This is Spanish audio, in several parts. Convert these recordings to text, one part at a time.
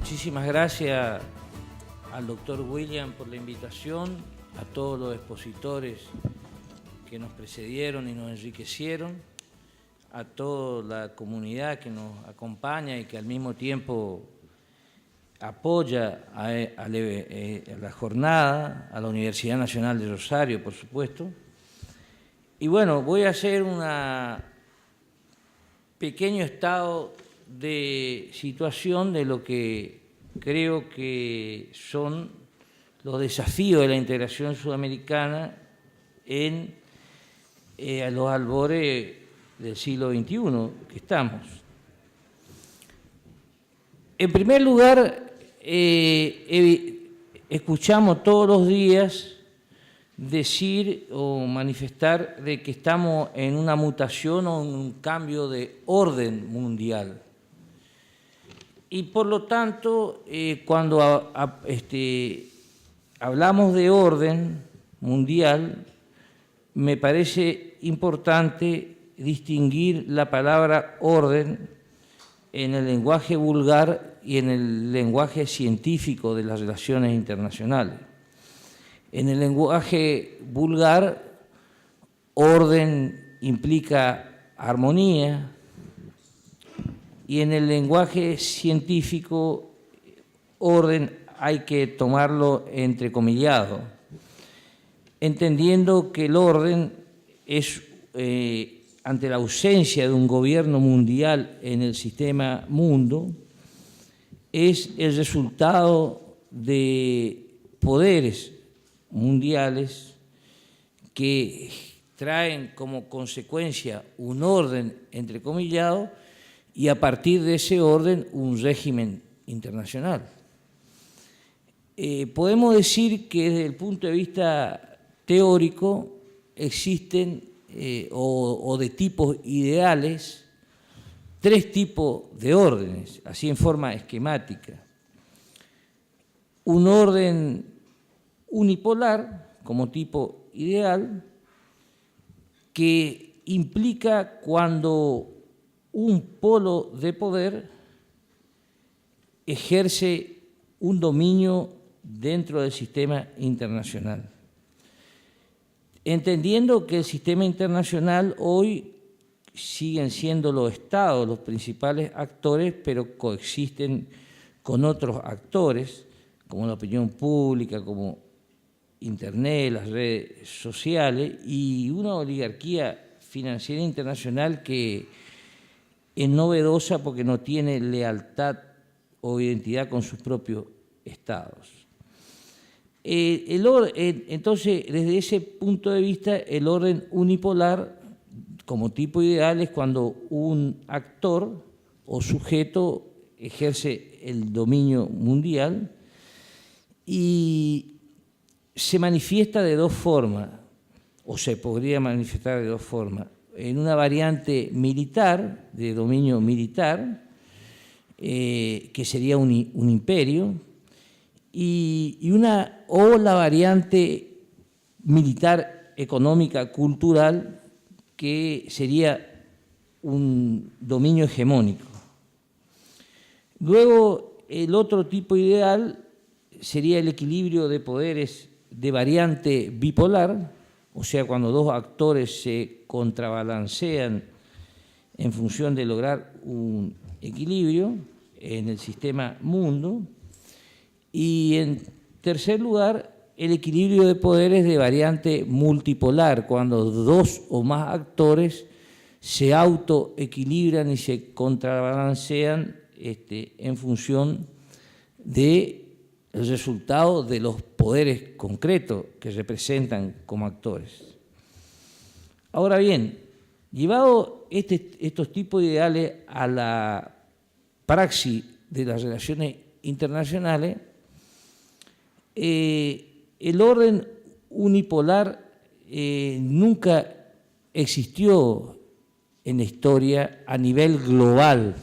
Muchísimas gracias al doctor William por la invitación, a todos los expositores que nos precedieron y nos enriquecieron, a toda la comunidad que nos acompaña y que al mismo tiempo apoya a la jornada, a la Universidad Nacional de Rosario, por supuesto. Y bueno, voy a hacer un pequeño estado de situación de lo que creo que son los desafíos de la integración sudamericana en los albores del siglo XXI que estamos. En primer lugar, escuchamos todos los días decir o manifestar de que estamos en una mutación o en un cambio de orden mundial. Y por lo tanto, cuando hablamos de orden mundial, me parece importante distinguir la palabra orden en el lenguaje vulgar y en el lenguaje científico de las relaciones internacionales. En el lenguaje vulgar, orden implica armonía, y en el lenguaje científico, orden hay que tomarlo entrecomillado, entendiendo que el orden es, ante la ausencia de un gobierno mundial en el sistema mundo, es el resultado de poderes mundiales que traen como consecuencia un orden entrecomillado y a partir de ese orden un régimen internacional. Podemos decir que desde el punto de vista teórico existen o de tipos ideales tres tipos de órdenes, así en forma esquemática. Un orden unipolar como tipo ideal que implica cuando un polo de poder ejerce un dominio dentro del sistema internacional. Entendiendo que el sistema internacional hoy siguen siendo los estados los principales actores, pero coexisten con otros actores, como la opinión pública, como Internet, las redes sociales, y una oligarquía financiera internacional que es novedosa porque no tiene lealtad o identidad con sus propios estados. Entonces, desde ese punto de vista, el orden unipolar como tipo ideal es cuando un actor o sujeto ejerce el dominio mundial y se manifiesta de dos formas, o se podría manifestar de dos formas. En una variante militar, de dominio militar, que sería un imperio, o la variante militar económica cultural, que sería un dominio hegemónico. Luego, el otro tipo ideal sería el equilibrio de poderes de variante bipolar, o sea, cuando dos actores se contrabalancean en función de lograr un equilibrio en el sistema mundo. Y en tercer lugar, el equilibrio de poderes de variante multipolar, cuando dos o más actores se autoequilibran y se contrabalancean en función del resultado de los poderes concretos que representan como actores. Ahora bien, llevado estos tipos de ideales a la praxis de las relaciones internacionales, el orden unipolar nunca existió en la historia a nivel global.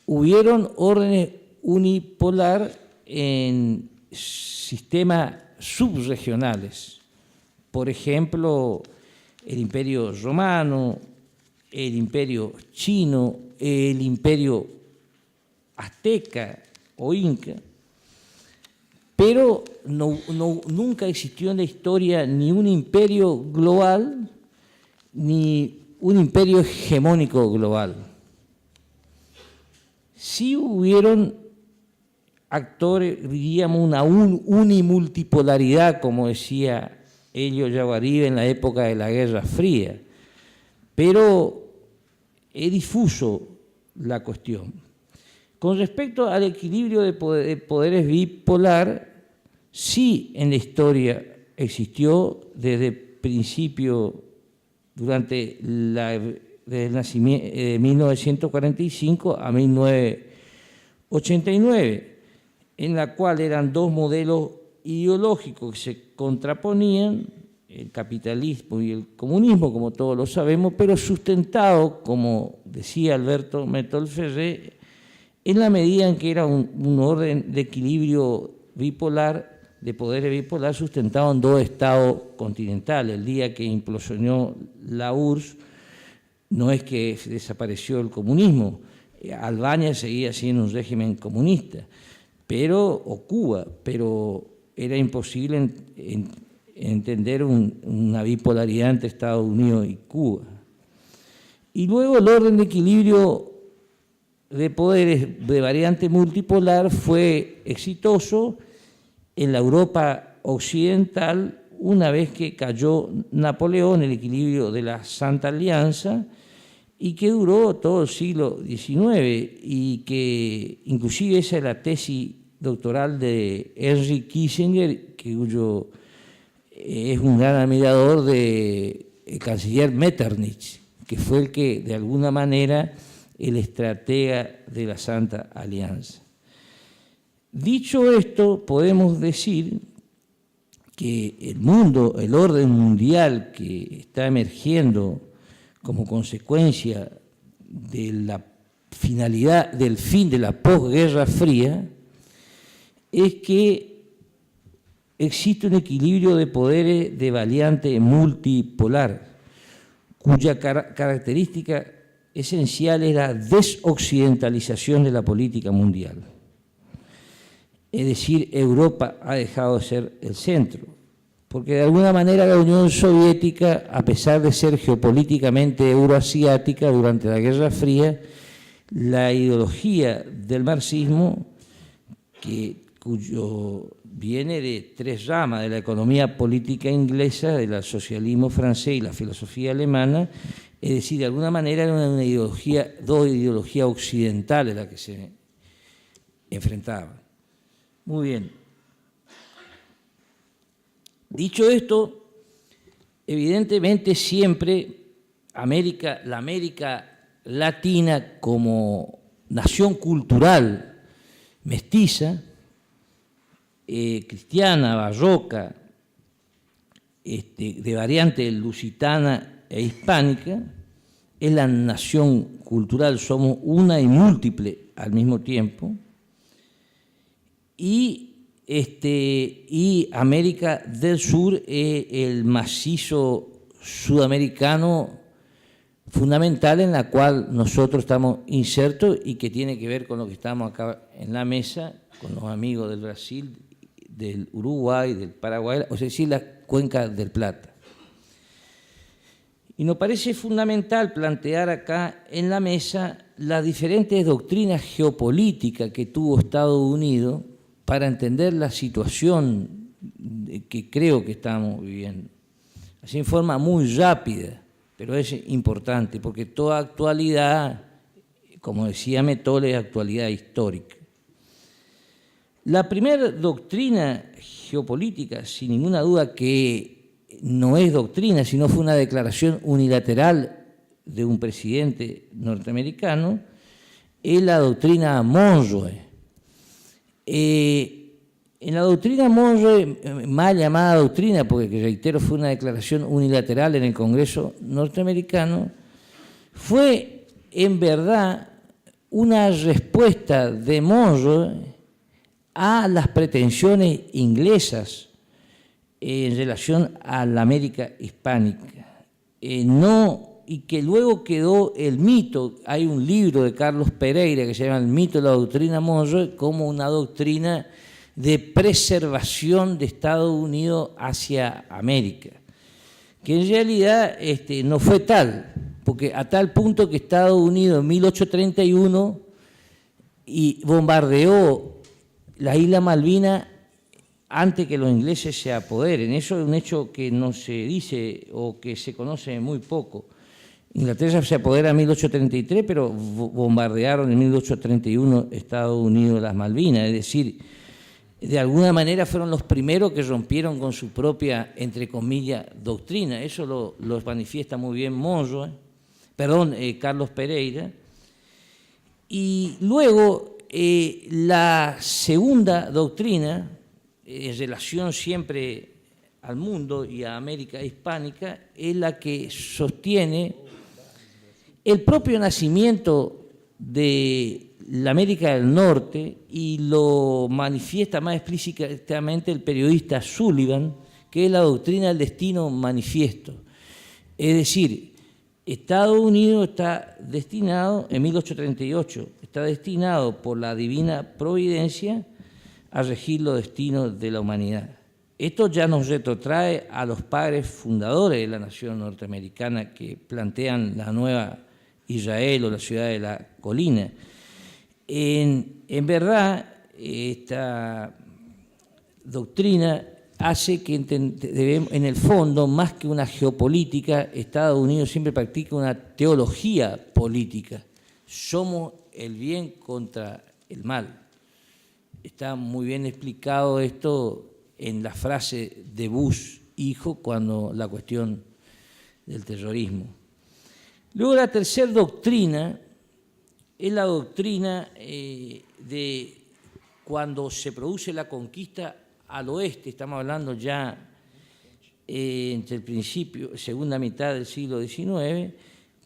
Hubieron órdenes unipolar en sistemas subregionales, por ejemplo, el Imperio Romano, el Imperio Chino, el Imperio Azteca o inca, pero nunca existió en la historia ni un imperio global ni un imperio hegemónico global. Sí hubieron actores, diríamos, una unimultipolaridad, como decía Elio Yaguaribe en la época de la Guerra Fría, pero es difuso la cuestión. Con respecto al equilibrio de poderes bipolar, sí en la historia existió desde el principio, desde el nacimiento de 1945 a 1989, en la cual eran dos modelos ideológicos que se contraponían, el capitalismo y el comunismo, como todos lo sabemos, pero sustentado, como decía Alberto Métol Ferré, en la medida en que era un orden de equilibrio bipolar, de poderes bipolar, sustentado en dos estados continentales. El día que implosionó la URSS, no es que desapareció el comunismo, Albania seguía siendo un régimen comunista, o Cuba, pero era imposible entender una bipolaridad entre Estados Unidos y Cuba. Y luego el orden de equilibrio de poderes de variante multipolar fue exitoso en la Europa occidental una vez que cayó Napoleón, el equilibrio de la Santa Alianza, y que duró todo el siglo XIX, y que inclusive esa es la tesis doctoral de Henry Kissinger, cuyo es un gran admirador del canciller Metternich, que fue el que, de alguna manera, el estratega de la Santa Alianza. Dicho esto, podemos decir que el mundo, el orden mundial que está emergiendo como consecuencia de la finalidad, del fin de la posguerra fría, es que existe un equilibrio de poderes de variante multipolar, cuya característica esencial es la desoccidentalización de la política mundial. Es decir, Europa ha dejado de ser el centro, porque de alguna manera la Unión Soviética, a pesar de ser geopolíticamente euroasiática durante la Guerra Fría, la ideología del marxismo, cuyo viene de tres ramas, de la economía política inglesa, del socialismo francés y la filosofía alemana, es decir, de alguna manera era una ideología, dos ideologías occidentales las que se enfrentaban. Muy bien. Dicho esto, evidentemente siempre la América Latina como nación cultural mestiza, cristiana, barroca, de variante lusitana e hispánica, es la nación cultural, somos una y múltiple al mismo tiempo, y América del Sur es el macizo sudamericano fundamental en la cual nosotros estamos insertos y que tiene que ver con lo que estamos acá en la mesa, con los amigos del Brasil, del Uruguay, del Paraguay, o sea, decir, la cuenca del Plata. Y nos parece fundamental plantear acá en la mesa las diferentes doctrinas geopolíticas que tuvo Estados Unidos para entender la situación que creo que estamos viviendo. Así en forma muy rápida, pero es importante, porque toda actualidad, como decía Metol, es actualidad histórica. La primera doctrina geopolítica, sin ninguna duda que no es doctrina, sino fue una declaración unilateral de un presidente norteamericano, es la doctrina Monroe. En la doctrina Monroe, mal llamada doctrina, porque reitero fue una declaración unilateral en el Congreso norteamericano, fue en verdad una respuesta de Monroe a las pretensiones inglesas en relación a la América hispánica. No y que luego quedó el mito. Hay un libro de Carlos Pereira que se llama El mito de la doctrina Monroe, como una doctrina de preservación de Estados Unidos hacia América, que en realidad no fue tal, porque a tal punto que Estados Unidos en 1831 bombardeó la isla Malvinas antes que los ingleses se apoderen. Eso es un hecho que no se dice o que se conoce muy poco. Inglaterra se apodera en 1833, pero bombardearon en 1831 Estados Unidos las Malvinas, es decir, de alguna manera fueron los primeros que rompieron con su propia, entre comillas, doctrina. Eso lo manifiesta muy bien Carlos Pereira. Y luego la segunda doctrina, en relación siempre al mundo y a América hispánica, es la que sostiene el propio nacimiento de la América del Norte, y lo manifiesta más explícitamente el periodista Sullivan, que es la doctrina del destino manifiesto. Es decir, Estados Unidos está destinado, en 1838, está destinado por la divina providencia a regir los destinos de la humanidad. Esto ya nos retrotrae a los padres fundadores de la nación norteamericana, que plantean la nueva Israel o la ciudad de la colina. En verdad, esta doctrina hace que en el fondo, más que una geopolítica, Estados Unidos siempre practica una teología política. Somos el bien contra el mal. Está muy bien explicado esto en la frase de Bush, hijo, cuando la cuestión del terrorismo. Luego la tercera doctrina es la doctrina de cuando se produce la conquista al oeste. Estamos hablando ya entre el principio, segunda mitad del siglo XIX,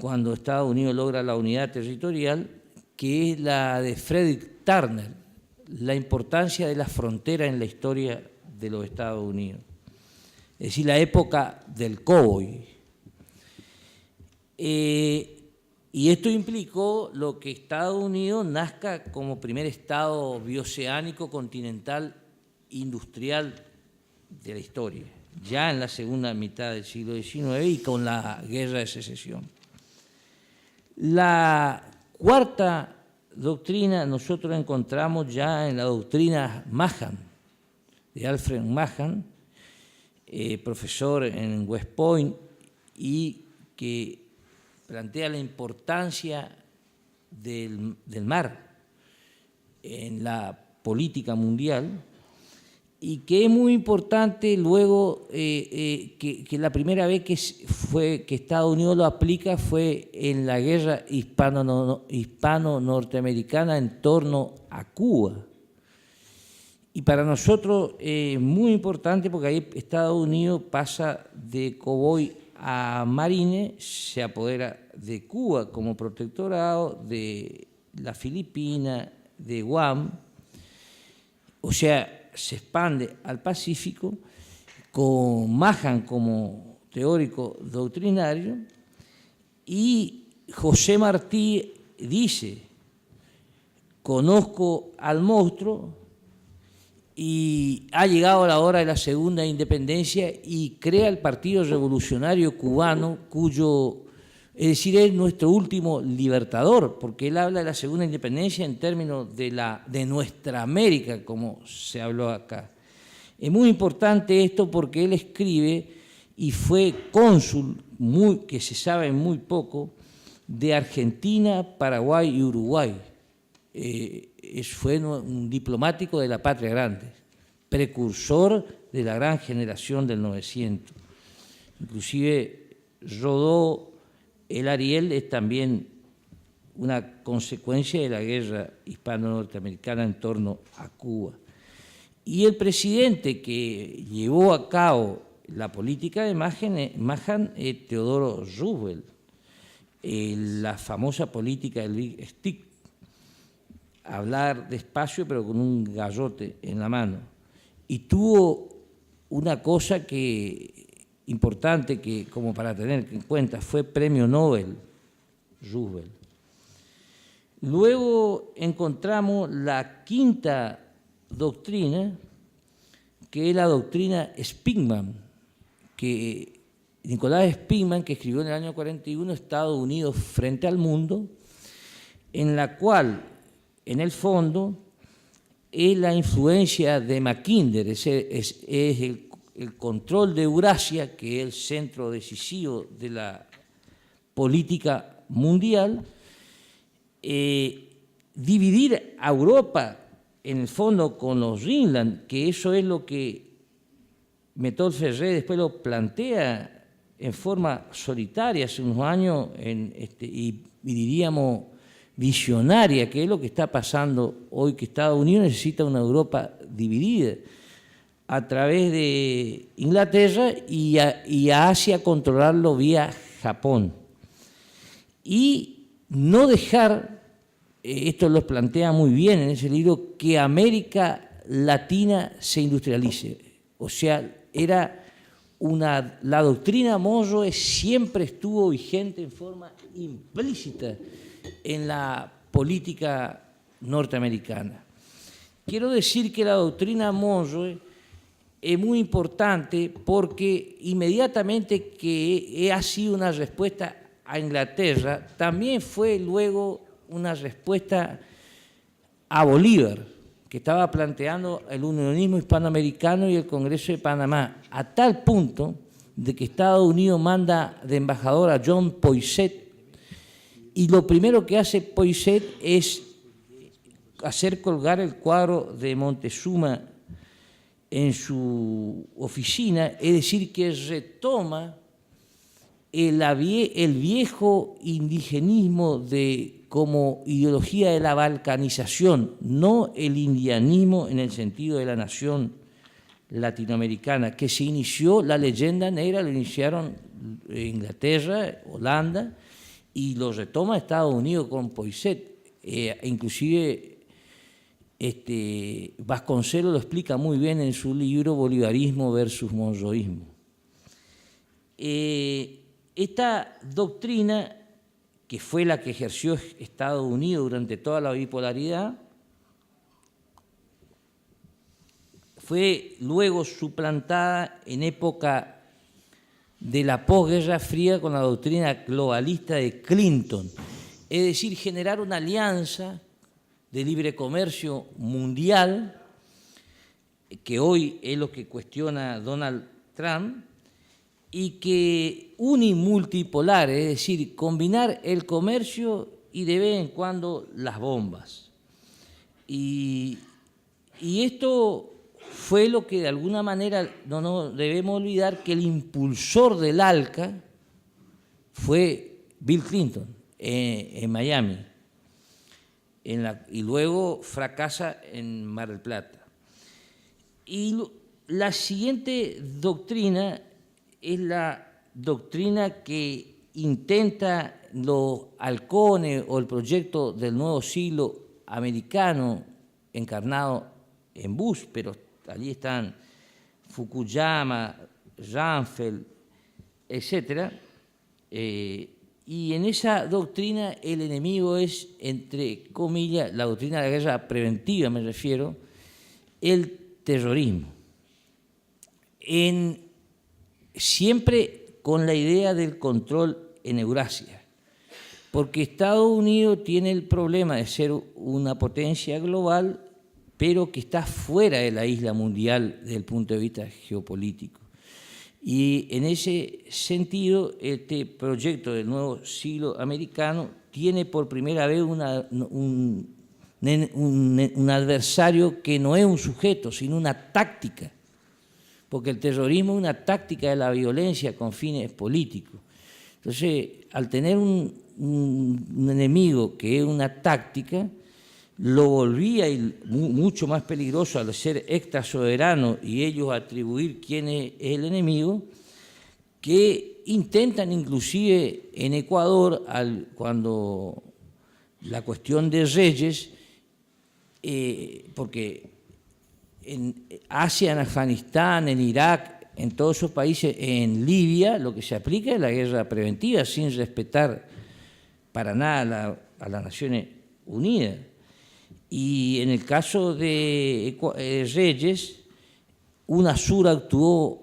cuando Estados Unidos logra la unidad territorial, que es la de Frederick Turner, la importancia de la frontera en la historia de los Estados Unidos. Es decir, la época del cowboy. Y esto implicó lo que Estados Unidos nazca como primer estado bioceánico continental industrial de la historia, ya en la segunda mitad del siglo XIX y con la Guerra de Secesión. La cuarta doctrina nosotros la encontramos ya en la doctrina Mahan, de Alfred Mahan, profesor en West Point, y que plantea la importancia del mar en la política mundial, y que es muy importante luego que la primera vez que Estados Unidos lo aplica fue en la guerra hispano-norteamericana en torno a Cuba. Y para nosotros es muy importante porque ahí Estados Unidos pasa de cowboy a marine, se apodera de Cuba como protectorado, de la Filipina, de Guam, o sea, se expande al Pacífico, con Mahan como teórico doctrinario, y José Martí dice: conozco al monstruo y ha llegado la hora de la segunda independencia, y crea el Partido Revolucionario Cubano, es decir, es nuestro último libertador, porque él habla de la segunda independencia en términos de nuestra América, como se habló acá. Es muy importante esto porque él escribe y fue cónsul, que se sabe muy poco, de Argentina, Paraguay y Uruguay. Fue un diplomático de la patria grande, precursor de la gran generación del 900. Inclusive rodó el Ariel, es también una consecuencia de la guerra hispano-norteamericana en torno a Cuba. Y el presidente que llevó a cabo la política de Mahan es Teodoro Roosevelt, la famosa política del Big Stick, hablar despacio pero con un garrote en la mano. Y tuvo una cosa que importante que, como para tener en cuenta, fue premio Nobel, Roosevelt. Luego encontramos la quinta doctrina, que es la doctrina Spigman, que Nicolás Spigman, que escribió en el año 41 Estados Unidos frente al mundo, en la cual, en el fondo, es la influencia de Mackinder, es el control de Eurasia, que es el centro decisivo de la política mundial, dividir a Europa, en el fondo, con los Greenland, que eso es lo que Méthode Ferré después lo plantea en forma solitaria hace unos años, y diríamos visionaria, que es lo que está pasando hoy, que Estados Unidos necesita una Europa dividida a través de Inglaterra y a Asia controlarlo vía Japón. Y no dejar, esto lo plantea muy bien en ese libro, que América Latina se industrialice. O sea, la doctrina Monroe siempre estuvo vigente en forma implícita en la política norteamericana. Quiero decir que la doctrina Monroe es muy importante porque inmediatamente que ha sido una respuesta a Inglaterra, también fue luego una respuesta a Bolívar, que estaba planteando el unionismo hispanoamericano y el Congreso de Panamá, a tal punto de que Estados Unidos manda de embajador a John Poinsett, y lo primero que hace Poinsett es hacer colgar el cuadro de Montezuma en su oficina, es decir, que retoma el viejo indigenismo como ideología de la balcanización, no el indianismo en el sentido de la nación latinoamericana, que se inició, la leyenda negra lo iniciaron Inglaterra, Holanda, y lo retoma Estados Unidos con Poinsett. Inclusive Vasconcelos lo explica muy bien en su libro Bolivarismo versus Monroísmo. Esta doctrina, que fue la que ejerció Estados Unidos durante toda la bipolaridad, fue luego suplantada en época de la posguerra fría con la doctrina globalista de Clinton, es decir, generar una alianza de libre comercio mundial, que hoy es lo que cuestiona Donald Trump, y que unimultipolar, es decir, combinar el comercio y de vez en cuando las bombas. Y esto fue lo que de alguna manera no debemos olvidar, que el impulsor del ALCA fue Bill Clinton en Miami, y luego fracasa en Mar del Plata. Y la siguiente doctrina es la doctrina que intenta los halcones o el proyecto del nuevo siglo americano encarnado en Bush, pero allí están Fukuyama, Rumsfeld, etc. Y en esa doctrina el enemigo es, entre comillas, la doctrina de la guerra preventiva, me refiero, el terrorismo. Siempre con la idea del control en Eurasia, porque Estados Unidos tiene el problema de ser una potencia global, pero que está fuera de la isla mundial desde el punto de vista geopolítico. Y en ese sentido, este proyecto del nuevo siglo americano tiene por primera vez un adversario que no es un sujeto, sino una táctica, porque el terrorismo es una táctica de la violencia con fines políticos. Entonces, al tener un enemigo que es una táctica, lo volvía mucho más peligroso al ser extrasoberano y ellos atribuir quién es el enemigo, que intentan inclusive en Ecuador, cuando la cuestión de Reyes, porque en Asia, en Afganistán, en Irak, en todos esos países. En Libia lo que se aplica es la guerra preventiva, sin respetar para nada a las Naciones Unidas. Y en el caso de Reyes, UNASUR actuó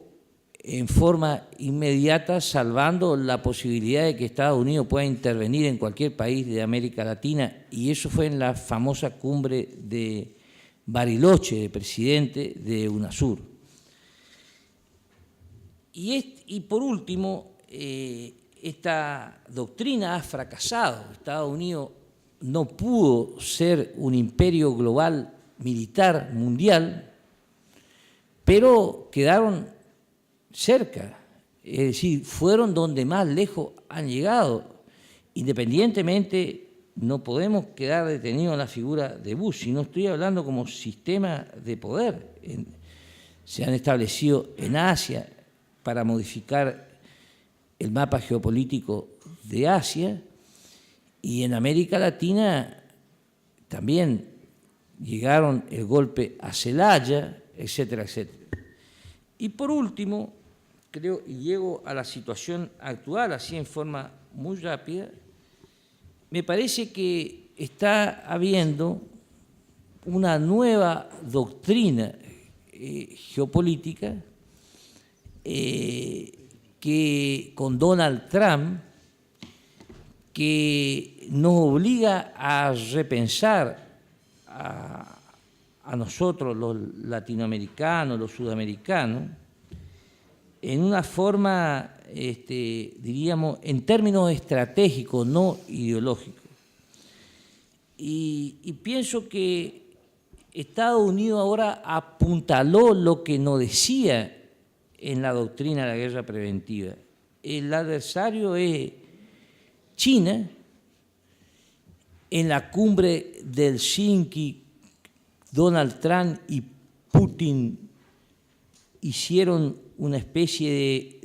en forma inmediata, salvando la posibilidad de que Estados Unidos pueda intervenir en cualquier país de América Latina, y eso fue en la famosa cumbre de Bariloche, de presidente de UNASUR. Y por último, esta doctrina ha fracasado. Estados Unidos no pudo ser un imperio global militar mundial, pero quedaron cerca, es decir, fueron donde más lejos han llegado. Independientemente, no podemos quedar detenidos en la figura de Bush, sino estoy hablando como sistema de poder. Se han establecido en Asia para modificar el mapa geopolítico de Asia, y en América Latina también llegaron el golpe a Celaya, etcétera, etcétera. Y por último, creo, y llego a la situación actual, así en forma muy rápida, me parece que está habiendo una nueva doctrina geopolítica que con Donald Trump, que nos obliga a repensar a nosotros, los latinoamericanos, los sudamericanos, en una forma, diríamos, en términos estratégicos, no ideológicos. Y pienso que Estados Unidos ahora apuntaló lo que no decía en la doctrina de la guerra preventiva. El adversario es China. En la cumbre del Helsinki, Donald Trump y Putin hicieron una especie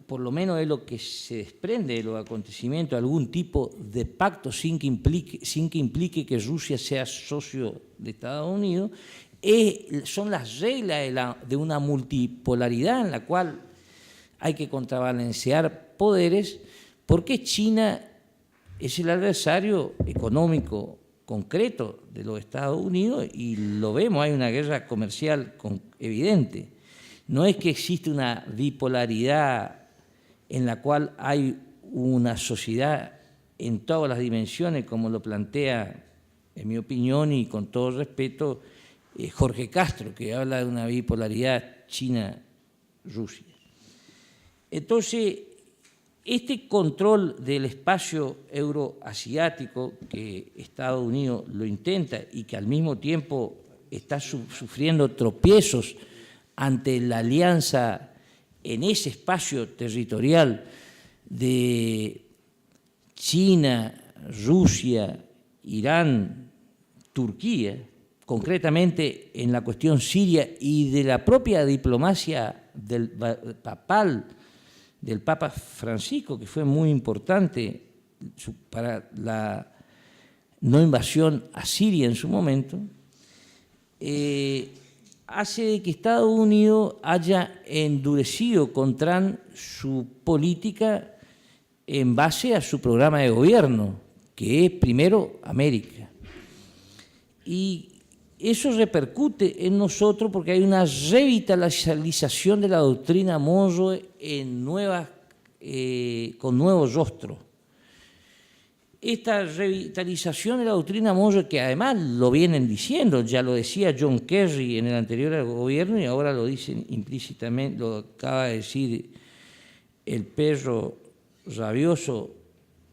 por lo menos es lo que se desprende de los acontecimientos, algún tipo de pacto sin que implique que Rusia sea socio de Estados Unidos. Son las reglas de una multipolaridad en la cual hay que contrabalancear poderes, porque China es el adversario económico concreto de los Estados Unidos, y lo vemos, hay una guerra comercial evidente. No es que existe una bipolaridad en la cual hay una sociedad en todas las dimensiones, como lo plantea, en mi opinión y con todo respeto, Jorge Castro, que habla de una bipolaridad China-Rusia. Entonces, este control del espacio euroasiático, que Estados Unidos lo intenta y que al mismo tiempo está sufriendo tropiezos ante la alianza en ese espacio territorial de China, Rusia, Irán, Turquía, concretamente en la cuestión siria, y de la propia diplomacia del Papa Francisco, que fue muy importante para la no invasión a Siria en su momento, hace que Estados Unidos haya endurecido con Trump su política en base a su programa de gobierno, que es primero América. Y eso repercute en nosotros porque hay una revitalización de la doctrina Monroe con nuevos rostros. Esta revitalización de la doctrina Monroe, que además lo vienen diciendo, ya lo decía John Kerry en el anterior gobierno y ahora lo dicen implícitamente, lo acaba de decir el perro rabioso,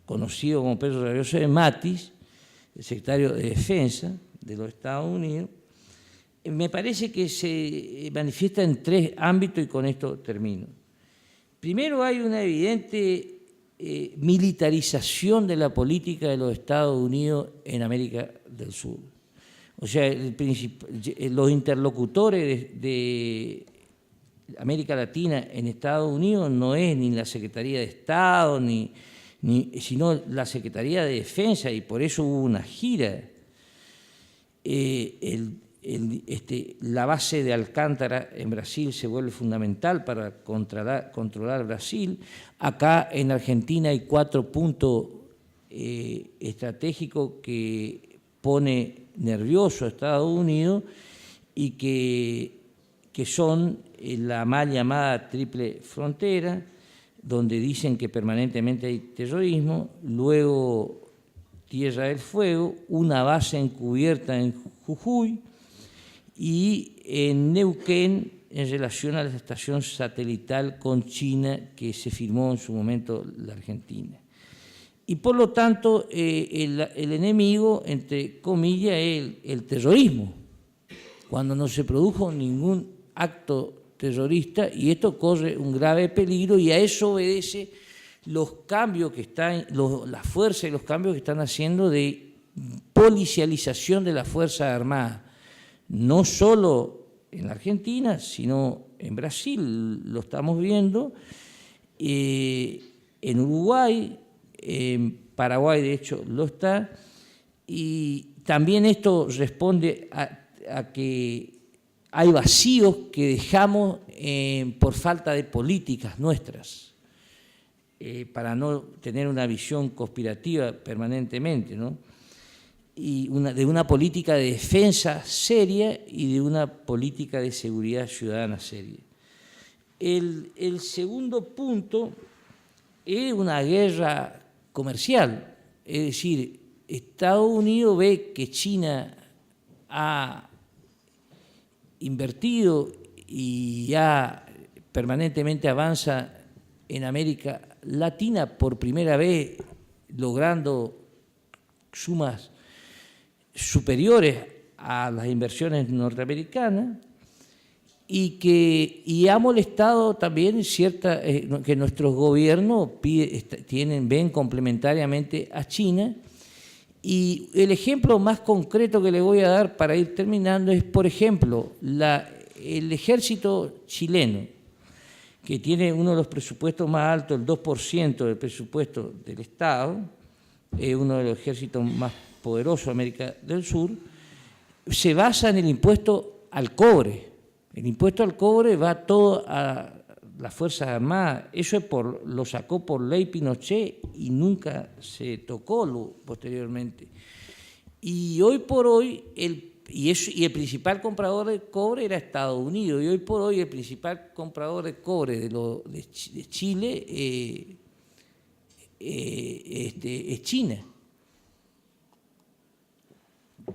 conocido como perro rabioso de Mattis, el secretario de Defensa de los Estados Unidos. Me parece que se manifiesta en tres ámbitos y con esto termino. Primero, hay una evidente militarización de la política de los Estados Unidos en América del Sur. O sea, los interlocutores de América Latina en Estados Unidos no es ni la Secretaría de Estado, sino la Secretaría de Defensa, y por eso hubo una gira. El la base de Alcántara en Brasil se vuelve fundamental para controlar Brasil. Acá en Argentina hay 4 puntos estratégicos que pone nervioso a Estados Unidos y que son la mal llamada triple frontera, donde dicen que permanentemente hay terrorismo, luego Tierra del Fuego, una base encubierta en Jujuy y en Neuquén en relación a la estación satelital con China que se firmó en su momento la Argentina. Y por lo tanto el enemigo, entre comillas, es el terrorismo, cuando no se produjo ningún acto terrorista, y esto corre un grave peligro, y a eso obedece los cambios que están, la fuerza y los cambios que están haciendo de policialización de las Fuerzas Armadas, no solo en la Argentina, sino en Brasil, lo estamos viendo, en Uruguay, en Paraguay de hecho lo está, y también esto responde a que hay vacíos que dejamos por falta de políticas nuestras, para no tener una visión conspirativa permanentemente, ¿no? Y de una política de defensa seria y de una política de seguridad ciudadana seria. El segundo punto es una guerra comercial, es decir, Estados Unidos ve que China ha invertido y ya permanentemente avanza en América Latina por primera vez, logrando sumas superiores a las inversiones norteamericanas, y ha molestado también que nuestros gobiernos ven complementariamente a China. Y el ejemplo más concreto que le voy a dar para ir terminando es, por ejemplo, el ejército chileno, que tiene uno de los presupuestos más altos, el 2% del presupuesto del Estado, es uno de los ejércitos más poderosos de América del Sur, se basa en el impuesto al cobre. El impuesto al cobre va todo a las Fuerzas Armadas. Eso lo sacó por ley Pinochet y nunca se tocó posteriormente. Y hoy por hoy, el principal comprador de cobre era Estados Unidos, y hoy por hoy el principal comprador de cobre de Chile es China.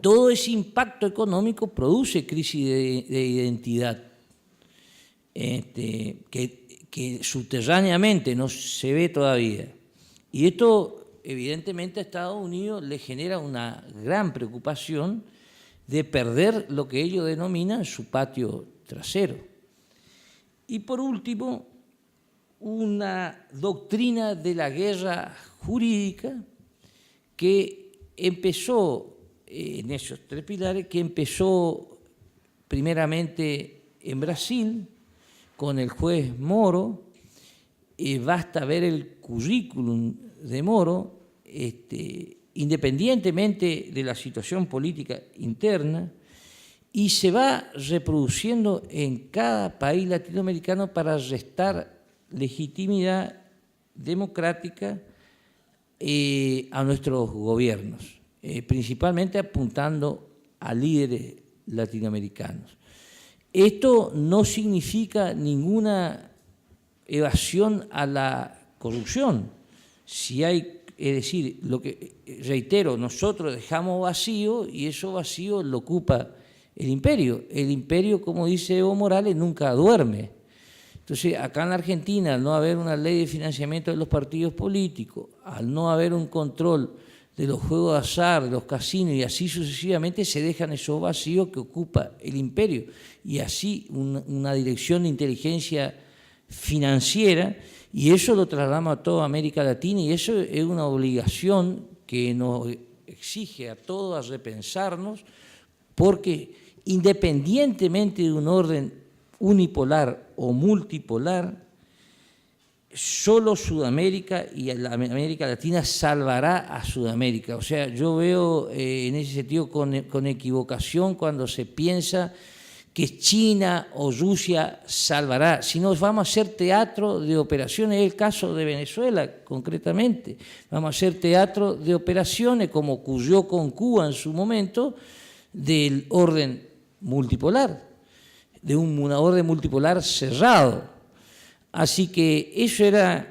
Todo ese impacto económico produce crisis de identidad, que subterráneamente no se ve todavía. Y esto, evidentemente, a Estados Unidos le genera una gran preocupación de perder lo que ellos denominan su patio trasero. Y por último, una doctrina de la guerra jurídica que empezó en esos 3 pilares, que empezó primeramente en Brasil con el juez Moro. Basta ver el currículum de Moro, independientemente de la situación política interna, y se va reproduciendo en cada país latinoamericano para restar legitimidad democrática a nuestros gobiernos, principalmente apuntando a líderes latinoamericanos. Esto no significa ninguna evasión a la corrupción. Es decir, lo que reitero, nosotros dejamos vacío y eso vacío lo ocupa el imperio. El imperio, como dice Evo Morales, nunca duerme. Entonces, acá en la Argentina, al no haber una ley de financiamiento de los partidos políticos, al no haber un control de los juegos de azar, de los casinos, y así sucesivamente, se dejan esos vacíos que ocupa el imperio. Y así una dirección de inteligencia financiera, y eso lo trasladamos a toda América Latina, y eso es una obligación que nos exige a todos a repensarnos, porque independientemente de un orden unipolar o multipolar, solo Sudamérica y la América Latina salvará a Sudamérica. O sea, yo veo en ese sentido con equivocación cuando se piensa que China o Rusia salvará, sino vamos a hacer teatro de operaciones. Es el caso de Venezuela, concretamente. Vamos a hacer teatro de operaciones, como ocurrió con Cuba en su momento, del orden multipolar, de una orden multipolar cerrado. Así que eso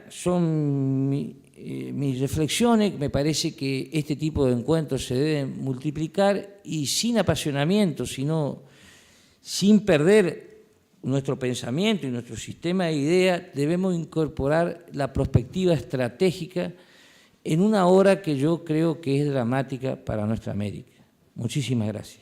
son mis reflexiones. Me parece que este tipo de encuentros se deben multiplicar y sin apasionamiento, sino sin perder nuestro pensamiento y nuestro sistema de ideas, debemos incorporar la perspectiva estratégica en una hora que yo creo que es dramática para nuestra América. Muchísimas gracias.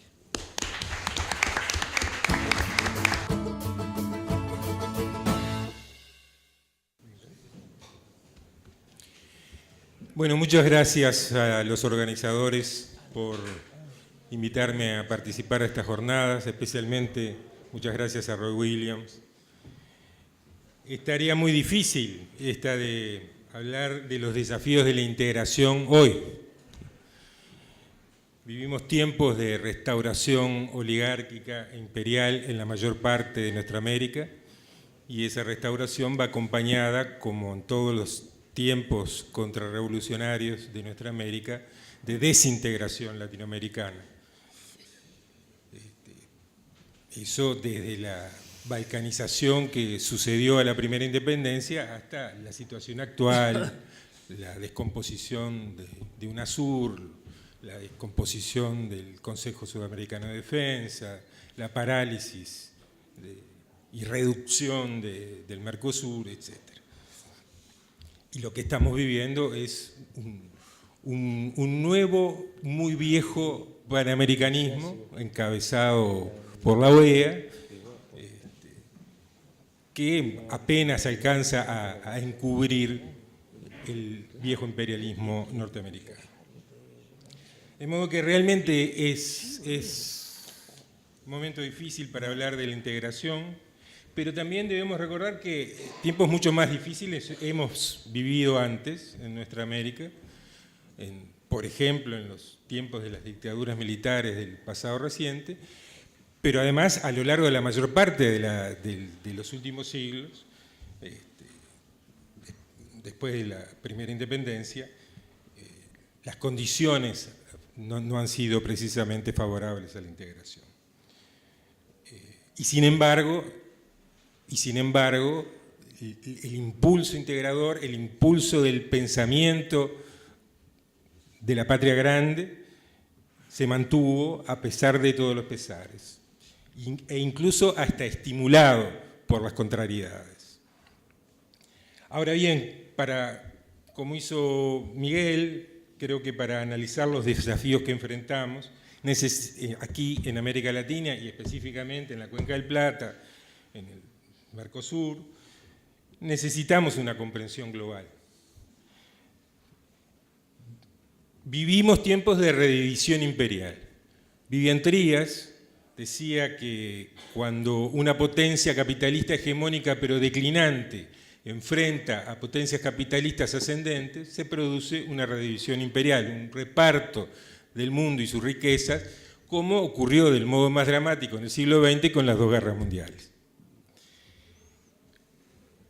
Bueno, muchas gracias a los organizadores por invitarme a participar de estas jornadas, especialmente muchas gracias a Roy Williams. Estaría muy difícil esta de hablar de los desafíos de la integración hoy. Vivimos tiempos de restauración oligárquica e imperial en la mayor parte de nuestra América, y esa restauración va acompañada, como en todos los tiempos contrarrevolucionarios de nuestra América, de desintegración latinoamericana. Eso desde la balcanización que sucedió a la primera independencia hasta la situación actual, la descomposición de UNASUR, la descomposición del Consejo Sudamericano de Defensa, la parálisis y reducción del Mercosur, etc. Y lo que estamos viviendo es un nuevo, muy viejo panamericanismo encabezado por la OEA, que apenas alcanza a encubrir el viejo imperialismo norteamericano. De modo que realmente es un momento difícil para hablar de la integración, pero también debemos recordar que tiempos mucho más difíciles hemos vivido antes en nuestra América, por ejemplo, en los tiempos de las dictaduras militares del pasado reciente, pero además a lo largo de la mayor parte de los últimos siglos, después de la primera independencia, las condiciones no han sido precisamente favorables a la integración. Y sin embargo, el impulso integrador, el impulso del pensamiento de la patria grande se mantuvo a pesar de todos los pesares, e incluso hasta estimulado por las contrariedades. Ahora bien, como hizo Miguel, creo que para analizar los desafíos que enfrentamos, aquí en América Latina y específicamente en la Cuenca del Plata, en el Mercosur, necesitamos una comprensión global. Vivimos tiempos de redivisión imperial. Vivian Trías decía que cuando una potencia capitalista hegemónica pero declinante enfrenta a potencias capitalistas ascendentes, se produce una redivisión imperial, un reparto del mundo y sus riquezas, como ocurrió del modo más dramático en el siglo XX con las dos guerras mundiales.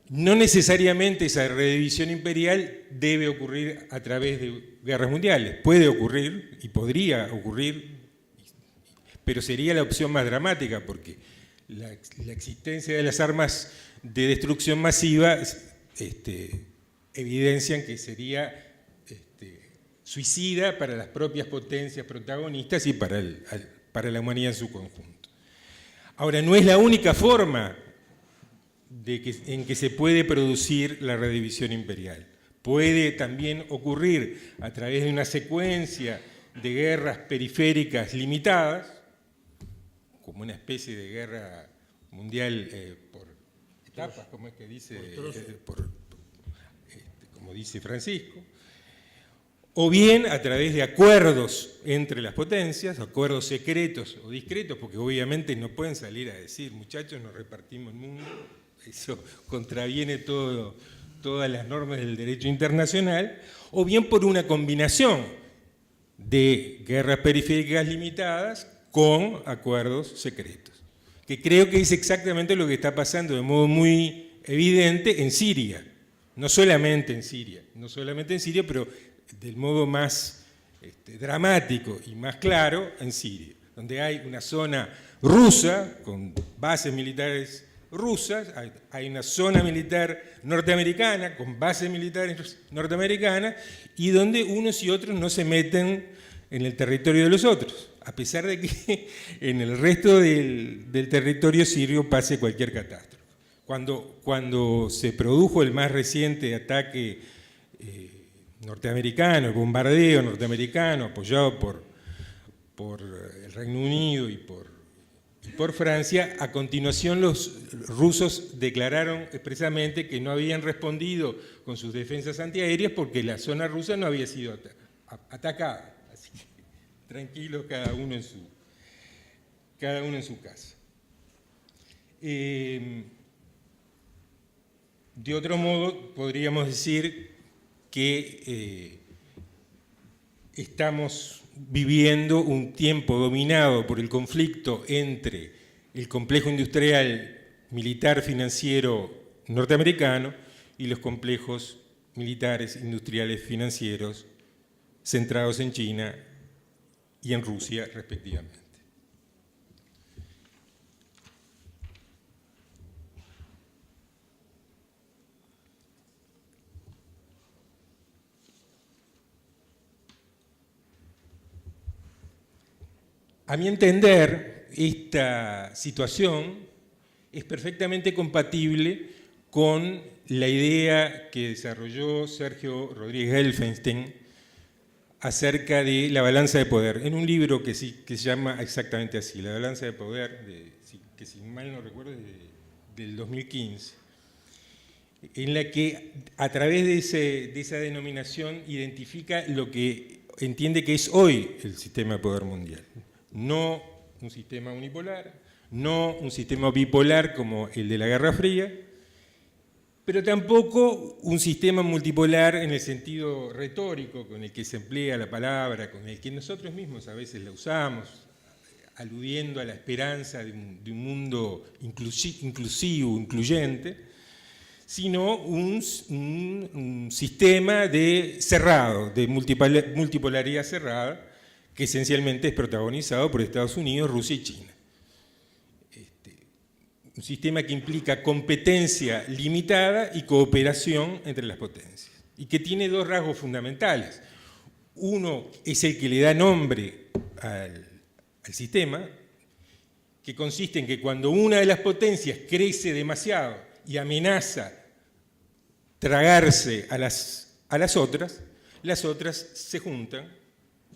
No necesariamente esa redivisión imperial debe ocurrir a través de guerras mundiales. Puede ocurrir y podría ocurrir, pero sería la opción más dramática, porque la existencia de las armas de destrucción masiva evidencian que sería suicida para las propias potencias protagonistas y para la humanidad en su conjunto. Ahora, no es la única forma en que se puede producir la redivisión imperial. Puede también ocurrir a través de una secuencia de guerras periféricas limitadas, como una especie de guerra mundial por etapas, como es que dice, como dice Francisco, o bien a través de acuerdos entre las potencias, acuerdos secretos o discretos, porque obviamente no pueden salir a decir, muchachos, nos repartimos el mundo. Eso contraviene todo todas las normas del derecho internacional, o bien por una combinación de guerras periféricas limitadas con acuerdos secretos, que creo que es exactamente lo que está pasando de modo muy evidente en Siria, no solamente en Siria, pero del modo más dramático y más claro en Siria, donde hay una zona rusa con bases militares rusas, hay una zona militar norteamericana con bases militares norteamericanas y donde unos y otros no se meten en el territorio de los otros, a pesar de que en el resto del territorio sirio pase cualquier catástrofe. Cuando se produjo el más reciente ataque norteamericano, el bombardeo norteamericano apoyado por el Reino Unido y por Francia, a continuación los rusos declararon expresamente que no habían respondido con sus defensas antiaéreas porque la zona rusa no había sido atacada. Así que tranquilos cada uno en su casa. De otro modo, podríamos decir que estamos viviendo un tiempo dominado por el conflicto entre el complejo industrial militar financiero norteamericano y los complejos militares industriales financieros centrados en China y en Rusia, respectivamente. A mi entender, esta situación es perfectamente compatible con la idea que desarrolló Sergio Rodríguez Helfenstein acerca de la balanza de poder, en un libro que se llama exactamente así, La balanza de poder, que si mal no recuerdo es del 2015, en la que a través de esa denominación identifica lo que entiende que es hoy el sistema de poder mundial. No un sistema unipolar, no un sistema bipolar como el de la Guerra Fría, pero tampoco un sistema multipolar en el sentido retórico con el que se emplea la palabra, con el que nosotros mismos a veces la usamos, aludiendo a la esperanza de un mundo inclusivo, incluyente, sino un sistema cerrado, de multipolaridad cerrada, que esencialmente es protagonizado por Estados Unidos, Rusia y China. Un sistema que implica competencia limitada y cooperación entre las potencias, y que tiene dos rasgos fundamentales. Uno es el que le da nombre al sistema, que consiste en que cuando una de las potencias crece demasiado y amenaza tragarse a las otras se juntan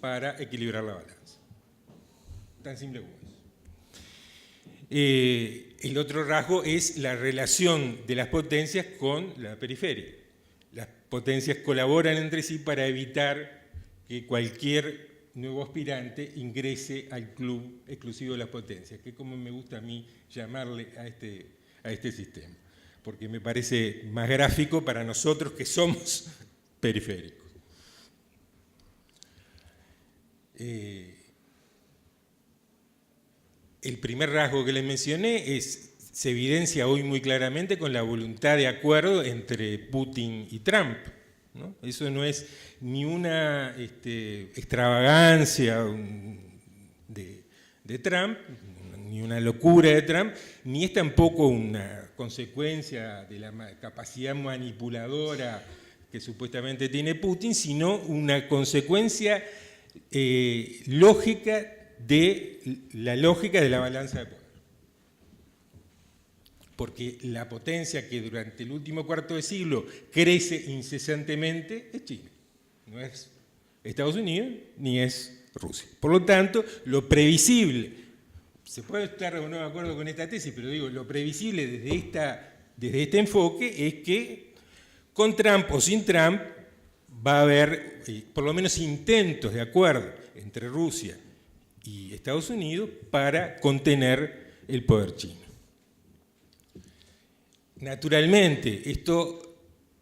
para equilibrar la balanza. Tan simple como es. El otro rasgo es la relación de las potencias con la periferia. Las potencias colaboran entre sí para evitar que cualquier nuevo aspirante ingrese al club exclusivo de las potencias, que es como me gusta a mí llamarle a este sistema, porque me parece más gráfico para nosotros que somos periféricos. El primer rasgo que les mencioné se evidencia hoy muy claramente con la voluntad de acuerdo entre Putin y Trump, ¿no? Eso no es ni una extravagancia de Trump, ni una locura de Trump, ni es tampoco una consecuencia de la capacidad manipuladora que supuestamente tiene Putin, sino una consecuencia lógica de la balanza de poder. Porque la potencia que durante el último cuarto de siglo crece incesantemente es China. No es Estados Unidos ni es Rusia. Por lo tanto, lo previsible, se puede estar o no de acuerdo con esta tesis, pero digo, lo previsible desde este enfoque es que con Trump o sin Trump va a haber por lo menos intentos de acuerdo entre Rusia y Estados Unidos para contener el poder chino. Naturalmente, esto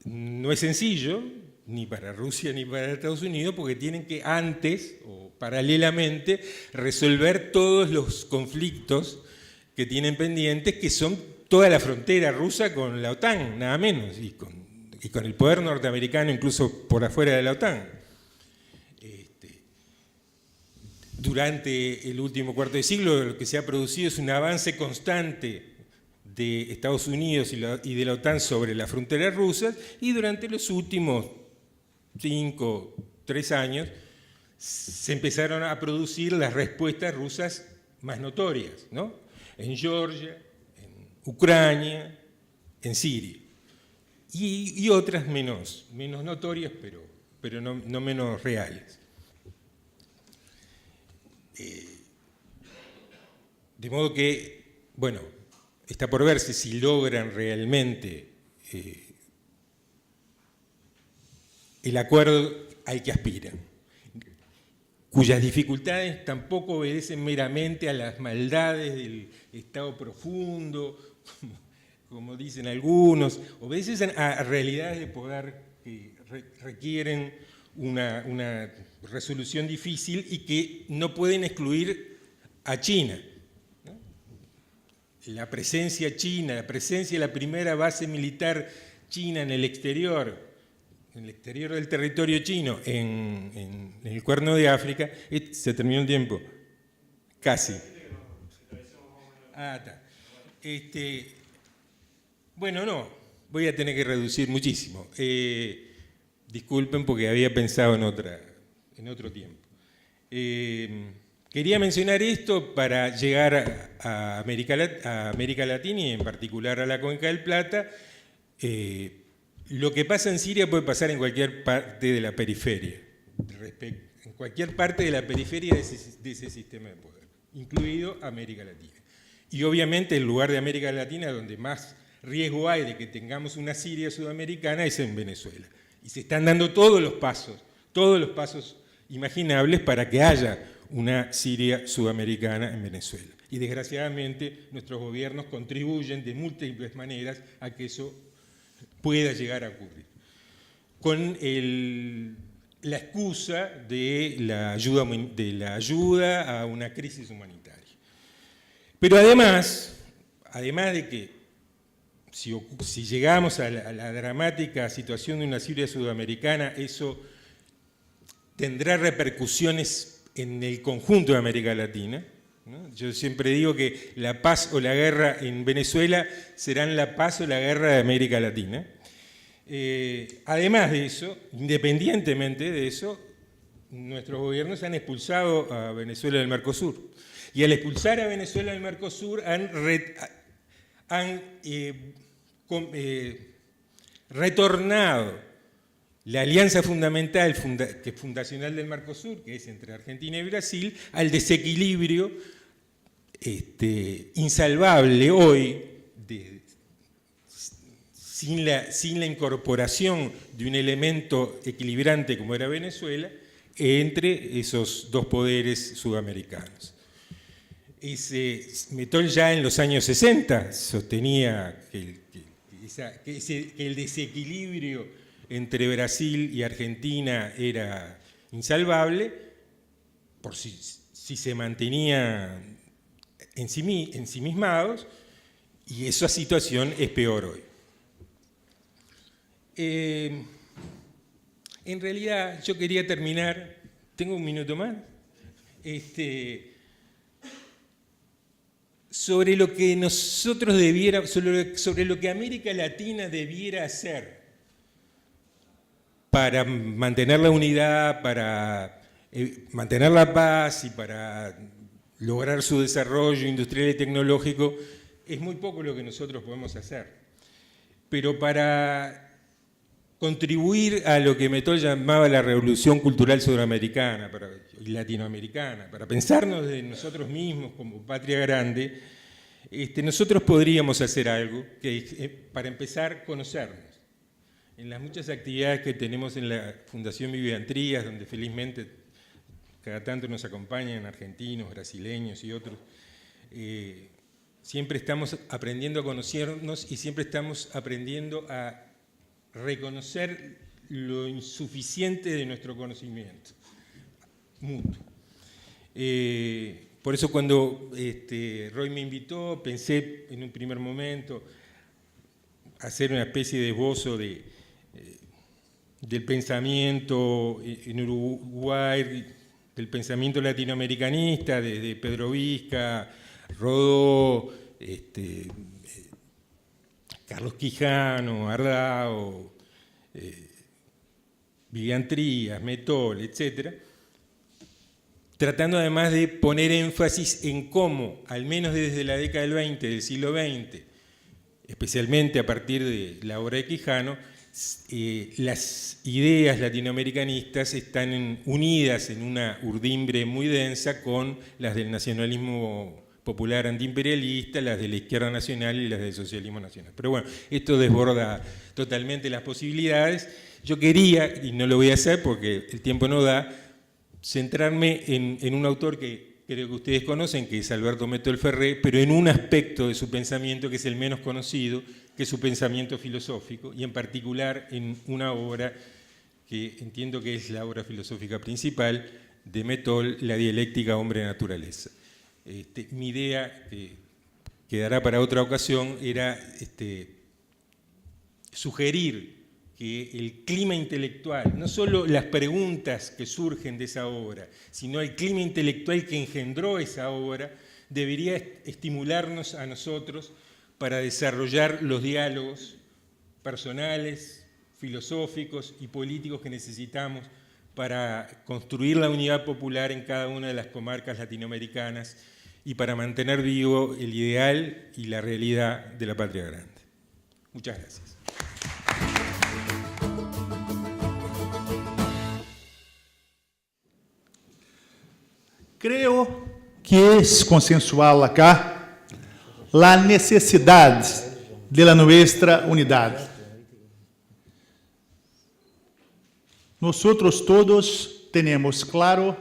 no es sencillo, ni para Rusia ni para Estados Unidos, porque tienen que antes o paralelamente resolver todos los conflictos que tienen pendientes, que son toda la frontera rusa con la OTAN, nada menos, y con el poder norteamericano incluso por afuera de la OTAN. Durante el último cuarto de siglo lo que se ha producido es un avance constante de Estados Unidos y de la OTAN sobre las fronteras rusas, y durante los últimos 3 años se empezaron a producir las respuestas rusas más notorias, ¿no? En Georgia, en Ucrania, en Siria, y otras menos notorias, pero no menos reales. De modo que, bueno, está por verse si logran realmente el acuerdo al que aspiran, cuyas dificultades tampoco obedecen meramente a las maldades del Estado profundo, como dicen algunos, obedecen a realidades de poder que requieren una resolución difícil y que no pueden excluir a China. La presencia china, la presencia de la primera base militar china en el exterior del territorio chino, en el Cuerno de África. Se terminó el tiempo. Casi. Está. Bueno, no, voy a tener que reducir muchísimo. Disculpen porque había pensado en otro tiempo. Quería mencionar esto para llegar a América Latina y en particular a la Cuenca del Plata. Lo que pasa en Siria puede pasar en cualquier parte de la periferia, en cualquier parte de la periferia de ese sistema de poder, incluido América Latina. Y obviamente el lugar de América Latina donde más riesgo hay de que tengamos una Siria sudamericana es en Venezuela. Y se están dando todos los pasos imaginables para que haya una Siria sudamericana en Venezuela. Y desgraciadamente nuestros gobiernos contribuyen de múltiples maneras a que eso pueda llegar a ocurrir, con la excusa de la ayuda a una crisis humanitaria. Pero además de que si llegamos a la dramática situación de una Siria sudamericana, eso tendrá repercusiones en el conjunto de América Latina, ¿no? Yo siempre digo que la paz o la guerra en Venezuela serán la paz o la guerra de América Latina. Además de eso, independientemente de eso, nuestros gobiernos han expulsado a Venezuela del Mercosur. Y al expulsar a Venezuela del Mercosur han retornado la alianza fundamental, que es fundacional del Mercosur, que es entre Argentina y Brasil, al desequilibrio insalvable hoy, sin la incorporación de un elemento equilibrante como era Venezuela, entre esos dos poderes sudamericanos. Metol ya en los años 60 sostenía que el desequilibrio entre Brasil y Argentina era insalvable, por si se mantenía ensimismados, y esa situación es peor hoy. En realidad yo quería terminar, ¿tengo un minuto más? Sobre lo que nosotros sobre lo que América Latina debiera hacer para mantener la unidad, para mantener la paz y para lograr su desarrollo industrial y tecnológico. Es muy poco lo que nosotros podemos hacer. Pero para contribuir a lo que Metol llamaba la revolución cultural sudamericana y latinoamericana, para pensarnos de nosotros mismos como patria grande, nosotros podríamos hacer algo, para empezar, conocernos. En las muchas actividades que tenemos en la Fundación Vivian Trías, donde felizmente cada tanto nos acompañan argentinos, brasileños y otros, siempre estamos aprendiendo a conocernos y siempre estamos aprendiendo a reconocer lo insuficiente de nuestro conocimiento mutuo. Por eso cuando Roy me invitó, pensé en un primer momento hacer una especie de esbozo del pensamiento en Uruguay, del pensamiento latinoamericanista, desde Pedro Vizca, Rodó, Carlos Quijano, Ardao, Vivian Trías, Metol, etc., tratando además de poner énfasis en cómo, al menos desde la década del 20, del siglo XX, especialmente a partir de la obra de Quijano, las ideas latinoamericanistas están unidas en una urdimbre muy densa con las del nacionalismo popular antiimperialista, las de la izquierda nacional y las del socialismo nacional. Pero bueno, esto desborda totalmente las posibilidades. Yo quería, y no lo voy a hacer porque el tiempo no da, centrarme en un autor que creo que ustedes conocen, que es Alberto Metol Ferré, pero en un aspecto de su pensamiento que es el menos conocido, que es su pensamiento filosófico, y en particular en una obra que entiendo que es la obra filosófica principal de Metol, La dialéctica hombre-naturaleza. Mi idea, que quedará para otra ocasión, era sugerir que el clima intelectual, no solo las preguntas que surgen de esa obra, sino el clima intelectual que engendró esa obra, debería estimularnos a nosotros para desarrollar los diálogos personales, filosóficos y políticos que necesitamos para construir la unidad popular en cada una de las comarcas latinoamericanas y para mantener vivo el ideal y la realidad de la patria grande. Muchas gracias. Creio que é consensual acá a necessidade de nossa unidade. Nós todos temos claro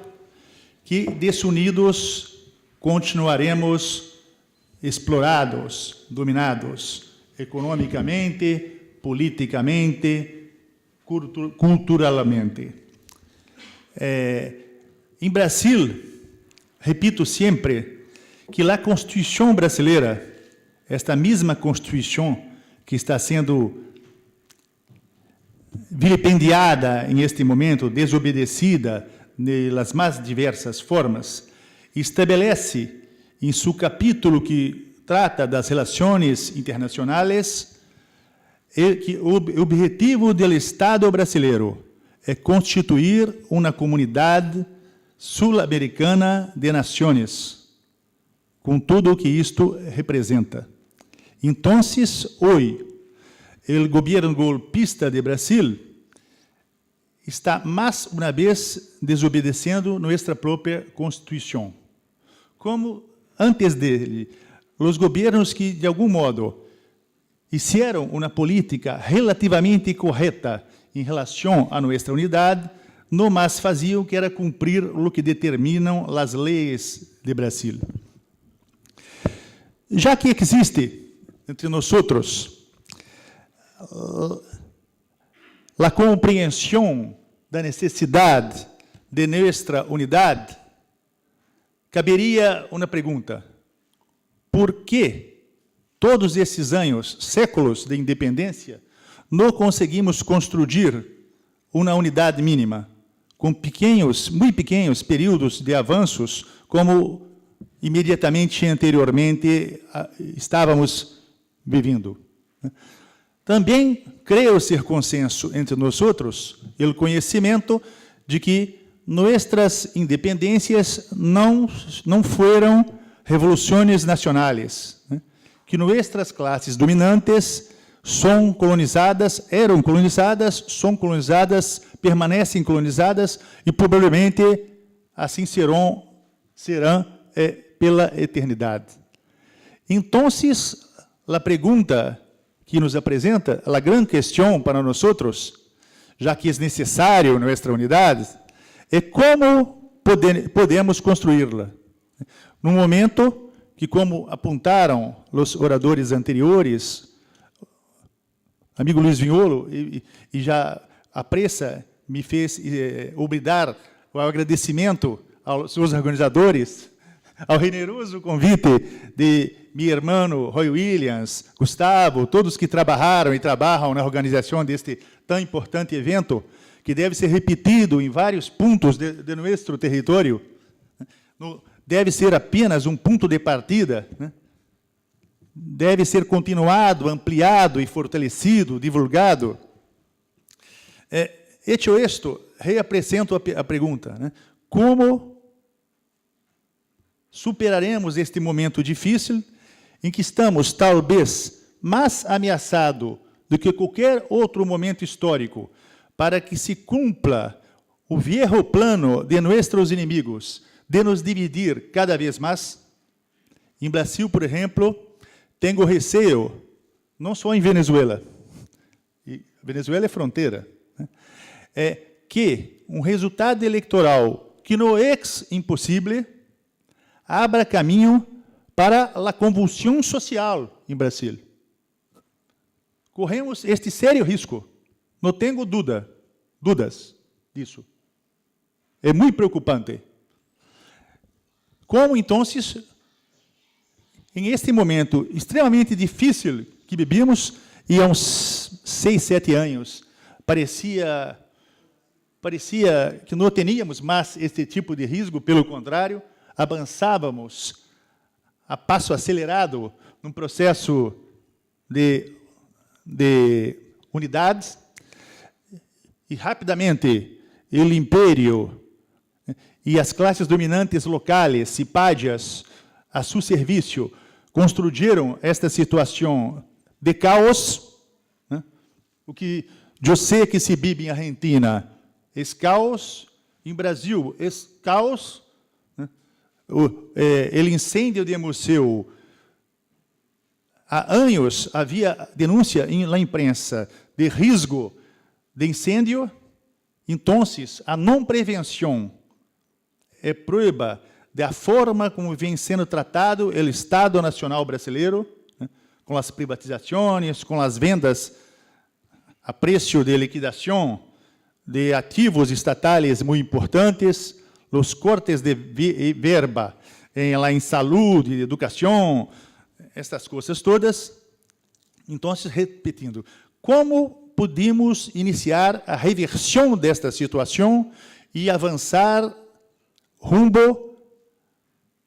que desunidos continuaremos explorados, dominados economicamente, politicamente, culturalmente. Em Brasil, repito sempre que a Constituição brasileira, esta mesma Constituição que está sendo vilipendiada em este momento, desobedecida nas mais diversas formas, estabelece em seu capítulo que trata das relações internacionais que o objetivo do Estado brasileiro é constituir uma comunidade sul-americana de nações, com tudo o que isto representa. Então, hoje, o governo golpista de Brasil está mais uma vez desobedecendo nossa própria Constituição. Como antes dele, os governos que, de algum modo, fizeram uma política relativamente correta em relação à nossa unidade, não mais faziam que era cumprir o que determinam as leis de Brasil. Já que existe entre nós a compreensão da necessidade de nossa unidade, caberia uma pergunta: por que todos esses anos, séculos de independência, não conseguimos construir uma unidade mínima, com muito pequenos períodos de avanços, como imediatamente anteriormente estávamos vivendo? Também creio ser consenso entre nós o conhecimento de que nossas independências não foram revoluções nacionais, que nossas classes dominantes eram colonizadas, são colonizadas, permanecem colonizadas e provavelmente assim serão pela eternidade. Então, a pergunta que nos apresenta, a grande questão para nós, já que é necessário nossa unidade, é como podemos construí-la. No momento que, como apontaram os oradores anteriores, amigo Luiz Vignolo, e já a pressa me fez obrigar o agradecimento aos seus organizadores, ao generoso convite de meu irmão Roy Williams, Gustavo, todos que trabalharam e trabalham na organização deste tão importante evento, que deve ser repetido em vários pontos de nosso território. Não deve ser apenas um ponto de partida, né? Deve ser continuado, ampliado e fortalecido, divulgado. Hecho isto, reapresento a pergunta, né? Como superaremos este momento difícil em que estamos, talvez, mais ameaçados do que qualquer outro momento histórico, para que se cumpra o viejo plano de nossos inimigos, de nos dividir cada vez mais? Em Brasil, por exemplo, tenho receio, não só em Venezuela, e Venezuela é fronteira, né? Que um resultado eleitoral que não é impossível abra caminho para a convulsão social em Brasil. Corremos este sério risco, não tenho dúvidas disso. É muito preocupante. Como, então, em este momento extremamente difícil que vivimos, e há uns 6, 7 anos, parecia que não teníamos mais este tipo de risco, pelo contrário, avançávamos a passo acelerado num processo de unidades, e rapidamente o império e as classes dominantes locais e pádias a seu serviço construíram esta situação de caos, né? O que eu sei que se vive em Argentina é caos, em Brasil é caos, né? O incêndio de museu, há anos havia denúncia na imprensa de risco de incêndio, então a não prevenção é prova da forma como vem sendo tratado o Estado Nacional brasileiro, né, com as privatizações, com as vendas a preço de liquidação de ativos estatais muito importantes, os cortes de verba em saúde, educação, essas coisas todas. Então, repetindo, como podemos iniciar a reversão desta situação e avançar rumo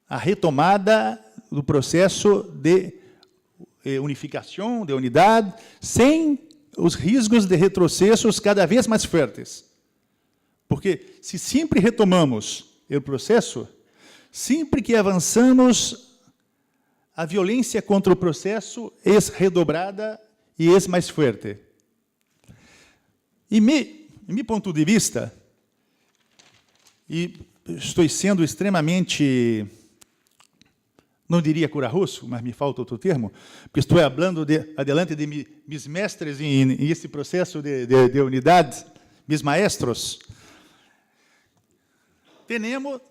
à retomada do processo de unificação, de unidade, sem os riscos de retrocessos cada vez mais fortes? Porque se sempre retomamos o processo, sempre que avançamos, a violência contra o processo é redobrada e é mais forte. Em meu ponto de vista, e estou sendo extremamente, não diria corajoso, mas me falta outro termo, porque estou falando adiante de meus mestres em esse processo de unidade, meus maestros.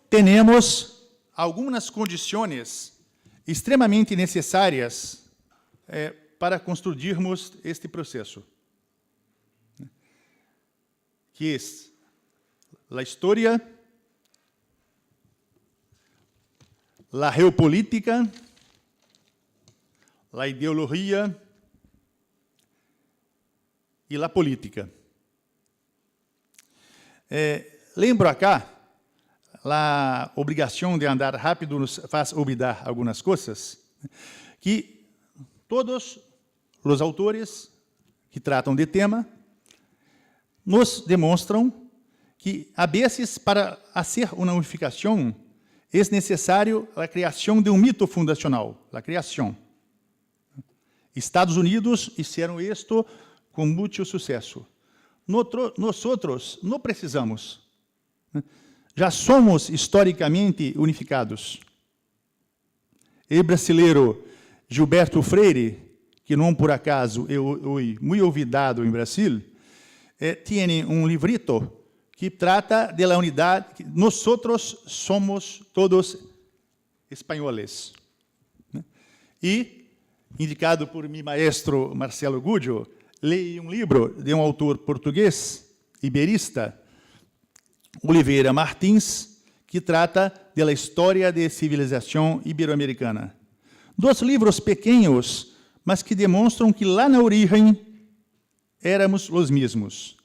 Temos algumas condições extremamente necessárias para construirmos este processo, que é a história, a geopolítica, a ideologia e a política. Lembro acá, a obrigação de andar rápido nos faz olvidar algumas coisas, que todos os autores que tratam de tema nos demonstram que, a vezes, para fazer uma unificação, é necessário a criação de um mito fundacional, a criação. Estados Unidos fizeram isto com muito sucesso. Nós outros não precisamos. Já somos historicamente unificados. O brasileiro Gilberto Freire, que não por acaso é muito ouvidado em Brasil, tem um livrito que trata da unidade, que nós outros somos todos espanhóis. E, indicado por meu maestro Marcelo Gúdio, leí um livro de um autor português, iberista, Oliveira Martins, que trata da história da civilização ibero-americana. 2 livros pequenos, mas que demonstram que lá na origem éramos os mesmos.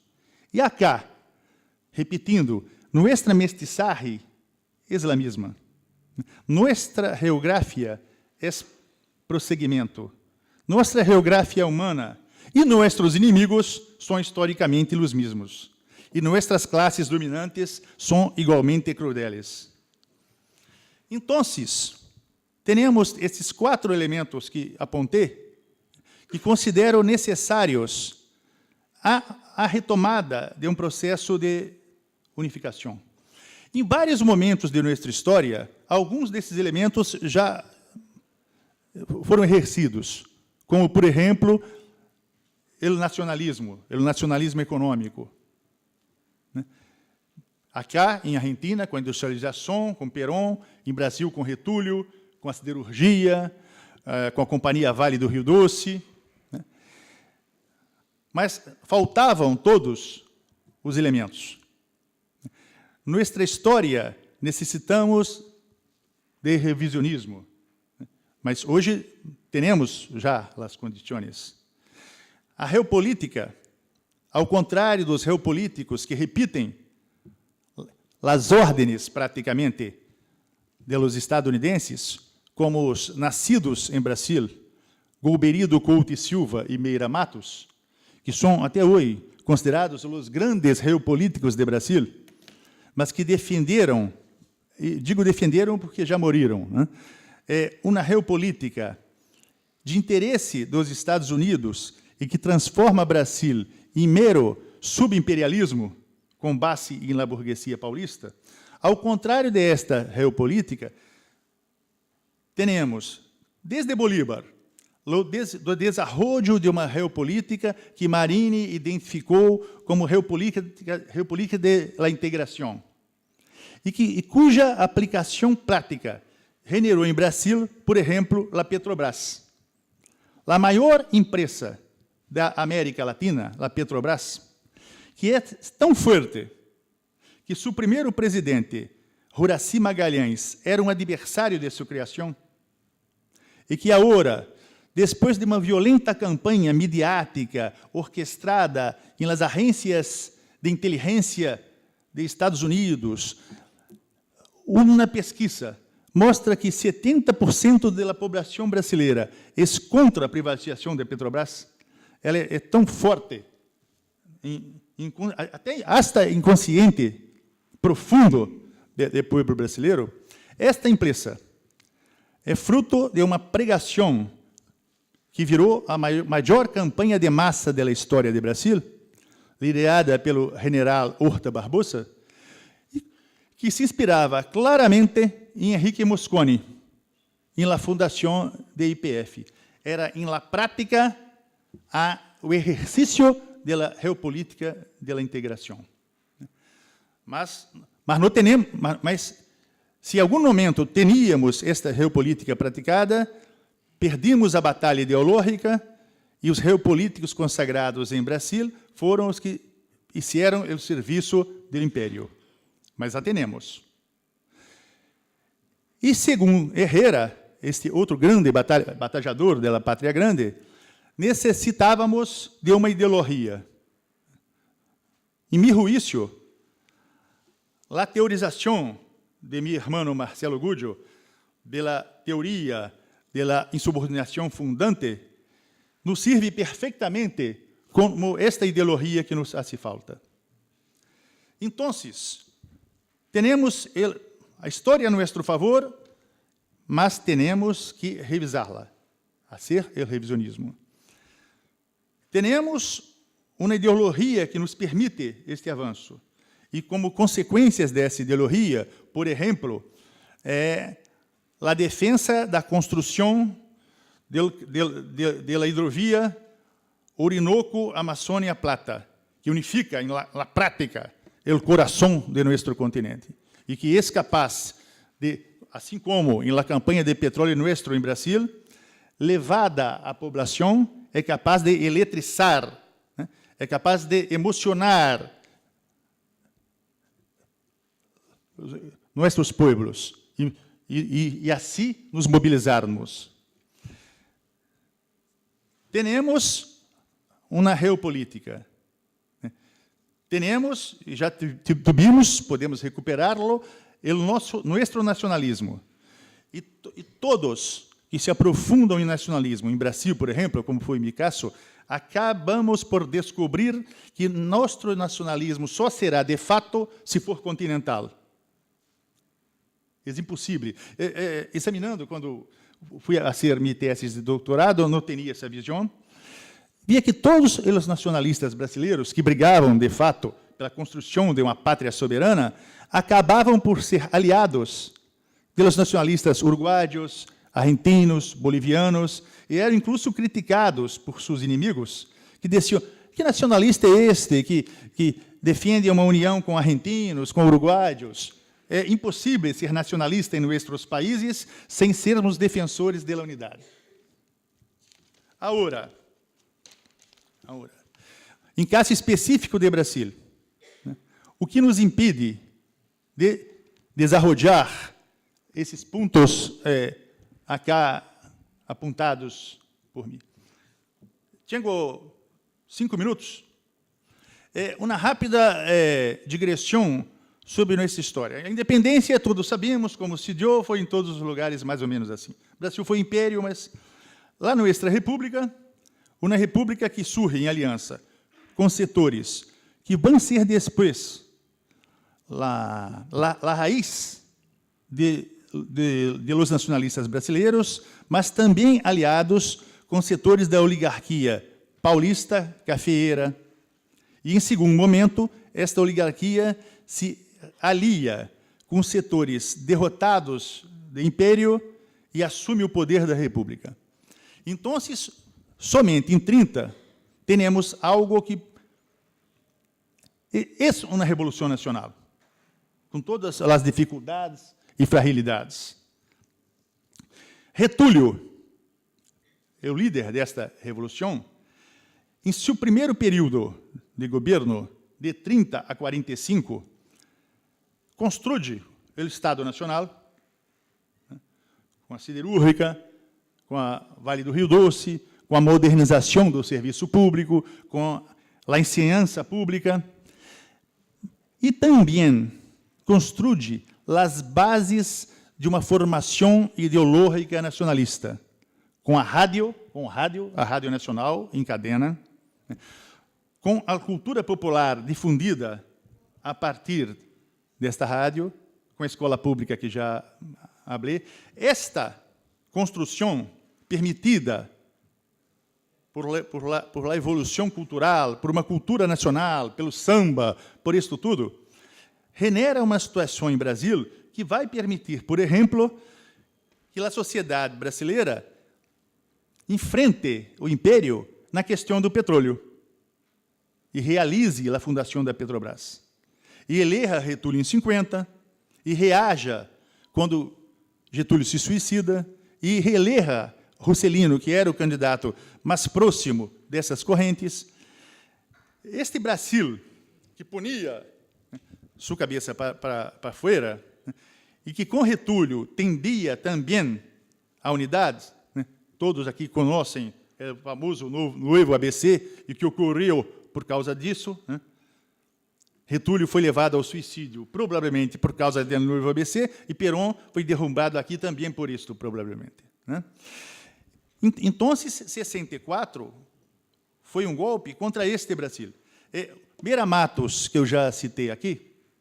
E acá, repetindo, nossa mestiçagem é a mesma. Nossa geografia é prosseguimento. Nossa geografia humana e nossos inimigos são historicamente os mesmos. E nossas classes dominantes são igualmente crueles. Então, temos esses 4 elementos que apontei, que considero necessários à retomada de um processo de unificação. Em vários momentos de nossa história, alguns desses elementos já foram exercidos, como, por exemplo, o nacionalismo econômico. Acá, em Argentina, com a industrialização, com Perón, em Brasil, com Getúlio, com a siderurgia, com a Companhia Vale do Rio Doce. Mas faltavam todos os elementos. Nossa história necessitamos de revisionismo, mas hoje temos já as condições. A geopolítica, ao contrário dos geopolíticos que repitem as ordens, praticamente, dos estadunidenses, como os nascidos em Brasil, Golbery, Couto e Silva e Meira Matos, que são, até hoje, considerados os grandes geopolíticos de Brasil, mas que defenderam, e digo defenderam porque já morreram, né? Uma geopolítica de interesse dos Estados Unidos e que transforma Brasil em mero subimperialismo, com base em la burguesia paulista. Ao contrário desta geopolítica, temos, desde Bolívar, o desenvolvimento de uma geopolítica que Marini identificou como geopolítica de la integração, e cuja aplicação prática generou em Brasil, por exemplo, a Petrobras. A maior empresa da América Latina, a Petrobras, que é tão forte que seu primeiro presidente, Horaci Magalhães, era um adversário de sua criação, e que agora, depois de uma violenta campanha midiática orquestrada em las agências de inteligência dos Estados Unidos, uma pesquisa mostra que 70% da população brasileira é contra a privatização da Petrobras. Ela é tão forte, até hasta inconsciente, profundo do povo brasileiro. Esta empresa é fruto de uma pregação que virou a maior campanha de massa da história do Brasil, liderada pelo general Horta Barbosa, que se inspirava claramente em Henrique Mosconi, em la fundação da IPF. Era, em la prática, o exercício da geopolítica da integração. Mas se em algum momento teníamos esta geopolítica praticada, perdimos a batalha ideológica e os geopolíticos consagrados em Brasil foram os que fizeram o serviço do império. Mas a temos. E segundo Herrera, este outro grande batalhador da Pátria Grande, necessitávamos de uma ideologia. Em meu juízo, a teorização de meu irmão Marcelo Gúdio, da teoria da insubordinação fundante, nos serve perfeitamente como esta ideologia que nos hace falta. Então, temos a história a nosso favor, mas temos que revisá-la, fazer o revisionismo. Temos uma ideologia que nos permite este avanço, e como consequências dessa ideologia, por exemplo, a defesa da construção da hidrovia Orinoco-Amazônia-Plata, que unifica na prática o coração de nosso continente, e que é capaz de, assim como em la campanha de petróleo nosso em Brasil, levada à população, é capaz de eletrizar é capaz de emocionar nossos pueblos e assim nos mobilizarmos. Temos uma geopolítica. Temos, e já tivemos, podemos recuperá-lo, nosso nacionalismo. E todos que se aprofundam em nacionalismo, em Brasil, por exemplo, como foi meu caso, acabamos por descobrir que nosso nacionalismo só será de fato se for continental. É impossível. Examinando, quando fui a fazer minha tese de doutorado, não tinha essa visão. Via que todos os nacionalistas brasileiros que brigavam, de fato, pela construção de uma pátria soberana, acabavam por ser aliados dos nacionalistas uruguaios, argentinos, bolivianos, e eram incluso criticados por seus inimigos, que diziam: que nacionalista é este que defende uma união com argentinos, com uruguaios? É impossível ser nacionalista em nossos países sem sermos defensores da unidade. Agora, em caso específico de Brasil, o que nos impede de desarrollar esses pontos acá apontados por mim? Tenho 5 minutos. Uma rápida digressão sobre nossa história. A independência, todos sabemos, como se deu, foi em todos os lugares mais ou menos assim. O Brasil foi império, mas lá nossa república, uma república que surge em aliança com setores que vão ser depois a raiz de los nacionalistas brasileiros, mas também aliados com setores da oligarquia paulista, cafeeira. E, em segundo momento, esta oligarquia se alia com setores derrotados do império e assume o poder da república. Então, somente em 30, temos algo que é uma revolução nacional, com todas as dificuldades e fragilidades. Getúlio, o líder desta revolução, em seu primeiro período de governo, de 30 a 45, construi o Estado Nacional, com a siderúrgica, com a Vale do Rio Doce, com a modernização do serviço público, com a ensinança pública, e também construi as bases de uma formação ideológica nacionalista, com a Rádio Nacional em cadena, com a cultura popular difundida a partir desta rádio, com a escola pública que já falei. Esta construção permitida por la evolução cultural, por uma cultura nacional, pelo samba, por isto tudo, genera uma situação em Brasil que vai permitir, por exemplo, que a sociedade brasileira enfrente o império na questão do petróleo e realize a fundação da Petrobras. E eleja Getúlio em 50, e reaja quando Getúlio se suicida, e reeleja Juscelino, que era o candidato mais próximo dessas correntes. Este Brasil, que ponia sua cabeça para fora, e que com Getúlio tendia também à unidade, todos aqui conhecem o famoso novo ABC, e o que ocorreu por causa disso. Getúlio foi levado ao suicídio, provavelmente por causa do novo ABC, e Perón foi derrubado aqui também por isso, provavelmente. Então, 64 foi um golpe contra este Brasil. Meira Matos, que eu já citei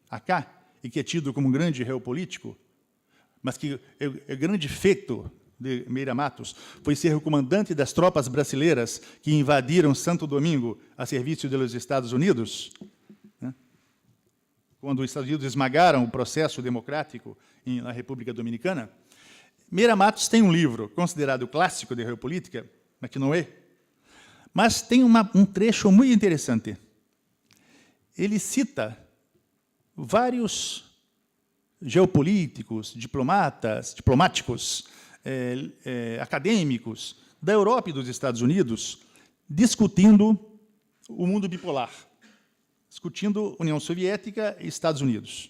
acá, e que é tido como um grande geopolítico, mas que o grande feito de Meira Matos foi ser o comandante das tropas brasileiras que invadiram Santo Domingo a serviço dos Estados Unidos, quando os Estados Unidos esmagaram o processo democrático na República Dominicana. Meira Matos tem um livro considerado clássico de geopolítica, mas que não é. Mas tem um trecho muito interessante. Ele cita vários geopolíticos, diplomáticos, acadêmicos da Europa e dos Estados Unidos, discutindo o mundo bipolar, discutindo União Soviética e Estados Unidos.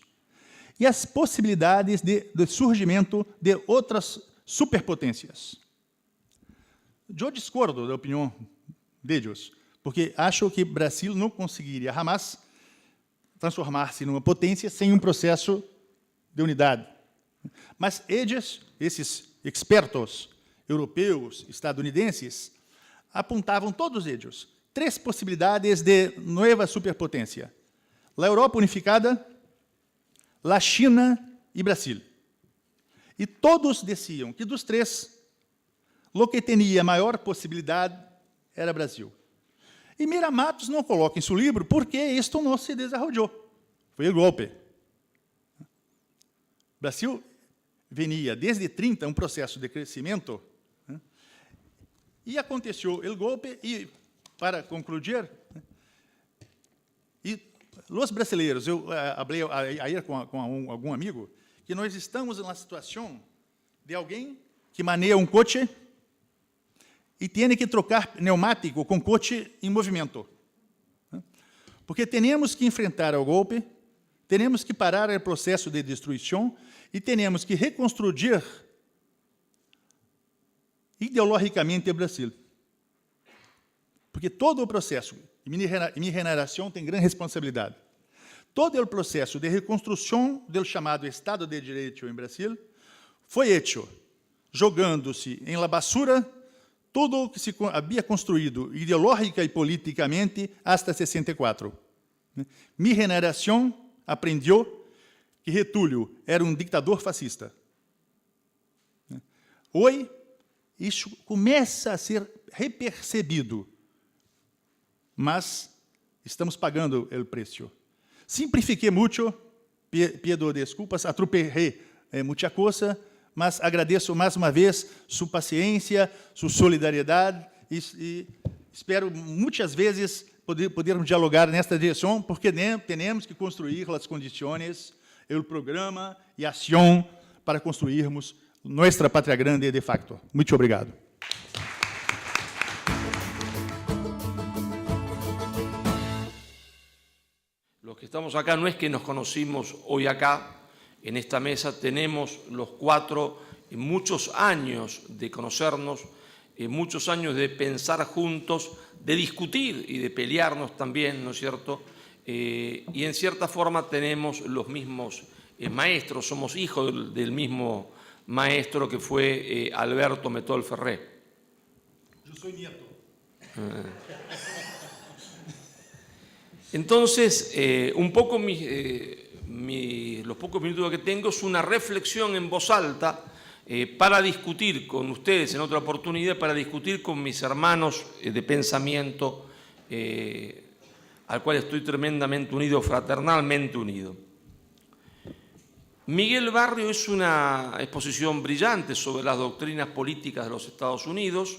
E as possibilidades de surgimento de outras superpotências. Eu discordo da opinião deles, porque acho que o Brasil não conseguiria jamais transformar-se numa potência sem um processo de unidade. Mas eles, esses expertos europeus, estadunidenses, apontavam todos eles 3 possibilidades de nova superpotência: a Europa unificada, a China e Brasil. E todos diziam que dos 3, o que tinha maior possibilidade era Brasil. E Mira Matos não coloca em seu livro porque isto não se desenvolveu. Foi o golpe. O Brasil venia desde 30 um processo de crescimento, e aconteceu o golpe, e, para concluir, e os brasileiros, eu falei aí com algum amigo, que nós estamos na situação de alguém que maneja um coche e tem que trocar pneumático com coche em movimento. Porque temos que enfrentar o golpe, temos que parar o processo de destruição e temos que reconstruir ideologicamente o Brasil. Porque todo o processo, e minha geração tem grande responsabilidade, todo o processo de reconstrução do chamado Estado de Direito em Brasil foi feito jogando-se em la basura tudo o que se havia construído ideológica e politicamente hasta 64. Minha geração aprendeu que Getúlio era um ditador fascista. Hoje, isso começa a ser repercebido, mas estamos pagando o preço. Simplifiquei muito, pido desculpas, atropelei muita coisa, mas agradeço mais uma vez sua paciência, sua solidariedade e espero muitas vezes podermos dialogar nesta direção, porque temos que construir as condições, o programa e a ação para construirmos nossa pátria grande de facto. Muito obrigado. Los que estamos acá no es que nos conocimos hoy acá, en esta mesa tenemos los 4 muchos años de conocernos, muchos años de pensar juntos, de discutir y de pelearnos también, ¿no es cierto? Y en cierta forma tenemos los mismos maestros, somos hijos del mismo maestro que fue Alberto Metol Ferré. Yo soy nieto. Entonces, un poco los pocos minutos que tengo es una reflexión en voz alta para discutir con ustedes en otra oportunidad, para discutir con mis hermanos de pensamiento, al cual estoy tremendamente unido, fraternalmente unido. Miguel Barrio es una exposición brillante sobre las doctrinas políticas de los Estados Unidos.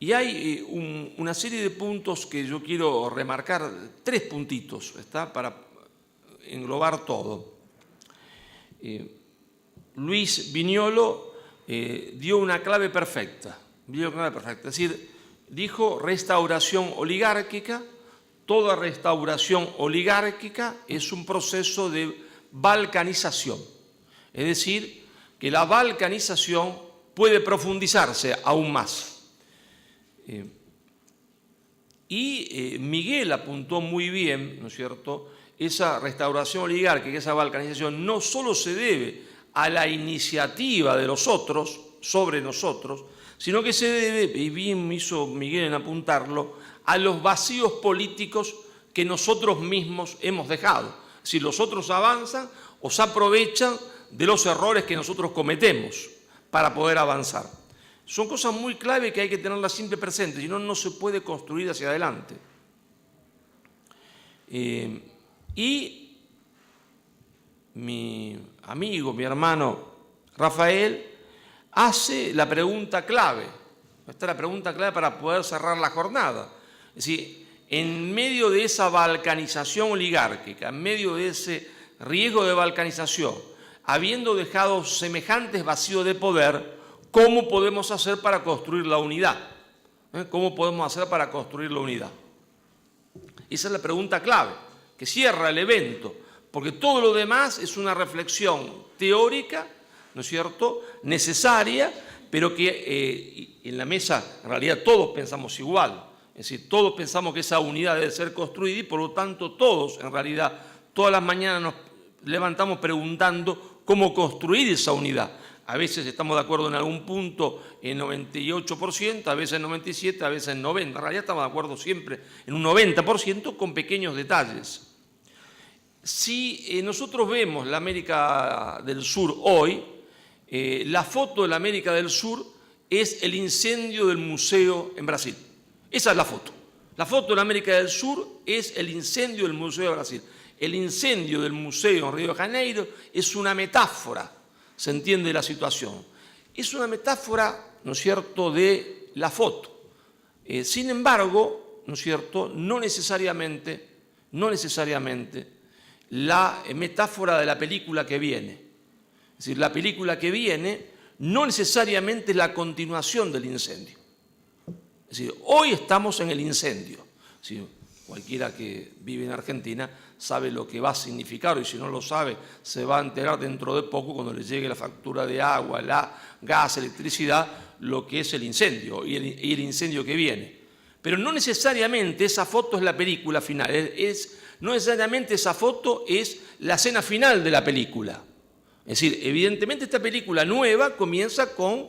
Y hay una serie de puntos que yo quiero remarcar, 3 puntitos, ¿está? Para englobar todo. Luis Viñolo dio una clave perfecta, es decir, dijo restauración oligárquica. Toda restauración oligárquica es un proceso de balcanización, es decir, que la balcanización puede profundizarse aún más. Y Miguel apuntó muy bien, ¿no es cierto?, esa restauración oligárquica, esa balcanización, no solo se debe a la iniciativa de los otros sobre nosotros, sino que se debe, y bien hizo Miguel en apuntarlo, a los vacíos políticos que nosotros mismos hemos dejado. Si los otros avanzan o se aprovechan de los errores que nosotros cometemos para poder avanzar. Son cosas muy clave que hay que tenerlas siempre presentes, si no, no se puede construir hacia adelante. Y mi amigo, mi hermano Rafael, hace la pregunta clave. Esta es la pregunta clave para poder cerrar la jornada. Es decir, en medio de esa balcanización oligárquica, en medio de ese riesgo de balcanización, habiendo dejado semejantes vacíos de poder, ¿cómo podemos hacer para construir la unidad? ¿Cómo podemos hacer para construir la unidad? Esa es la pregunta clave, que cierra el evento, porque todo lo demás es una reflexión teórica, ¿no es cierto?, necesaria, pero que en la mesa en realidad todos pensamos igual. Es decir, todos pensamos que esa unidad debe ser construida y por lo tanto todos, en realidad, todas las mañanas nos levantamos preguntando cómo construir esa unidad. A veces estamos de acuerdo en algún punto en 98%, a veces en 97%, a veces en 90%. En realidad estamos de acuerdo siempre en un 90% con pequeños detalles. Si nosotros vemos la América del Sur hoy, la foto de la América del Sur es el incendio del museo en Brasil. Esa es la foto. La foto de la América del Sur es el incendio del Museo de Brasil. El incendio del museo en Río de Janeiro es una metáfora, se entiende la situación. Es una metáfora, ¿no es cierto?, de la foto. Sin embargo, ¿no es cierto?, no necesariamente la metáfora de la película que viene. Es decir, la película que viene no necesariamente es la continuación del incendio. Es decir, hoy estamos en el incendio. Es decir, cualquiera que vive en Argentina sabe lo que va a significar, y si no lo sabe, se va a enterar dentro de poco, cuando le llegue la factura de agua, gas, electricidad, lo que es el incendio y el incendio que viene. Pero no necesariamente esa foto es la película final, no necesariamente esa foto es la escena final de la película. Es decir, evidentemente esta película nueva comienza con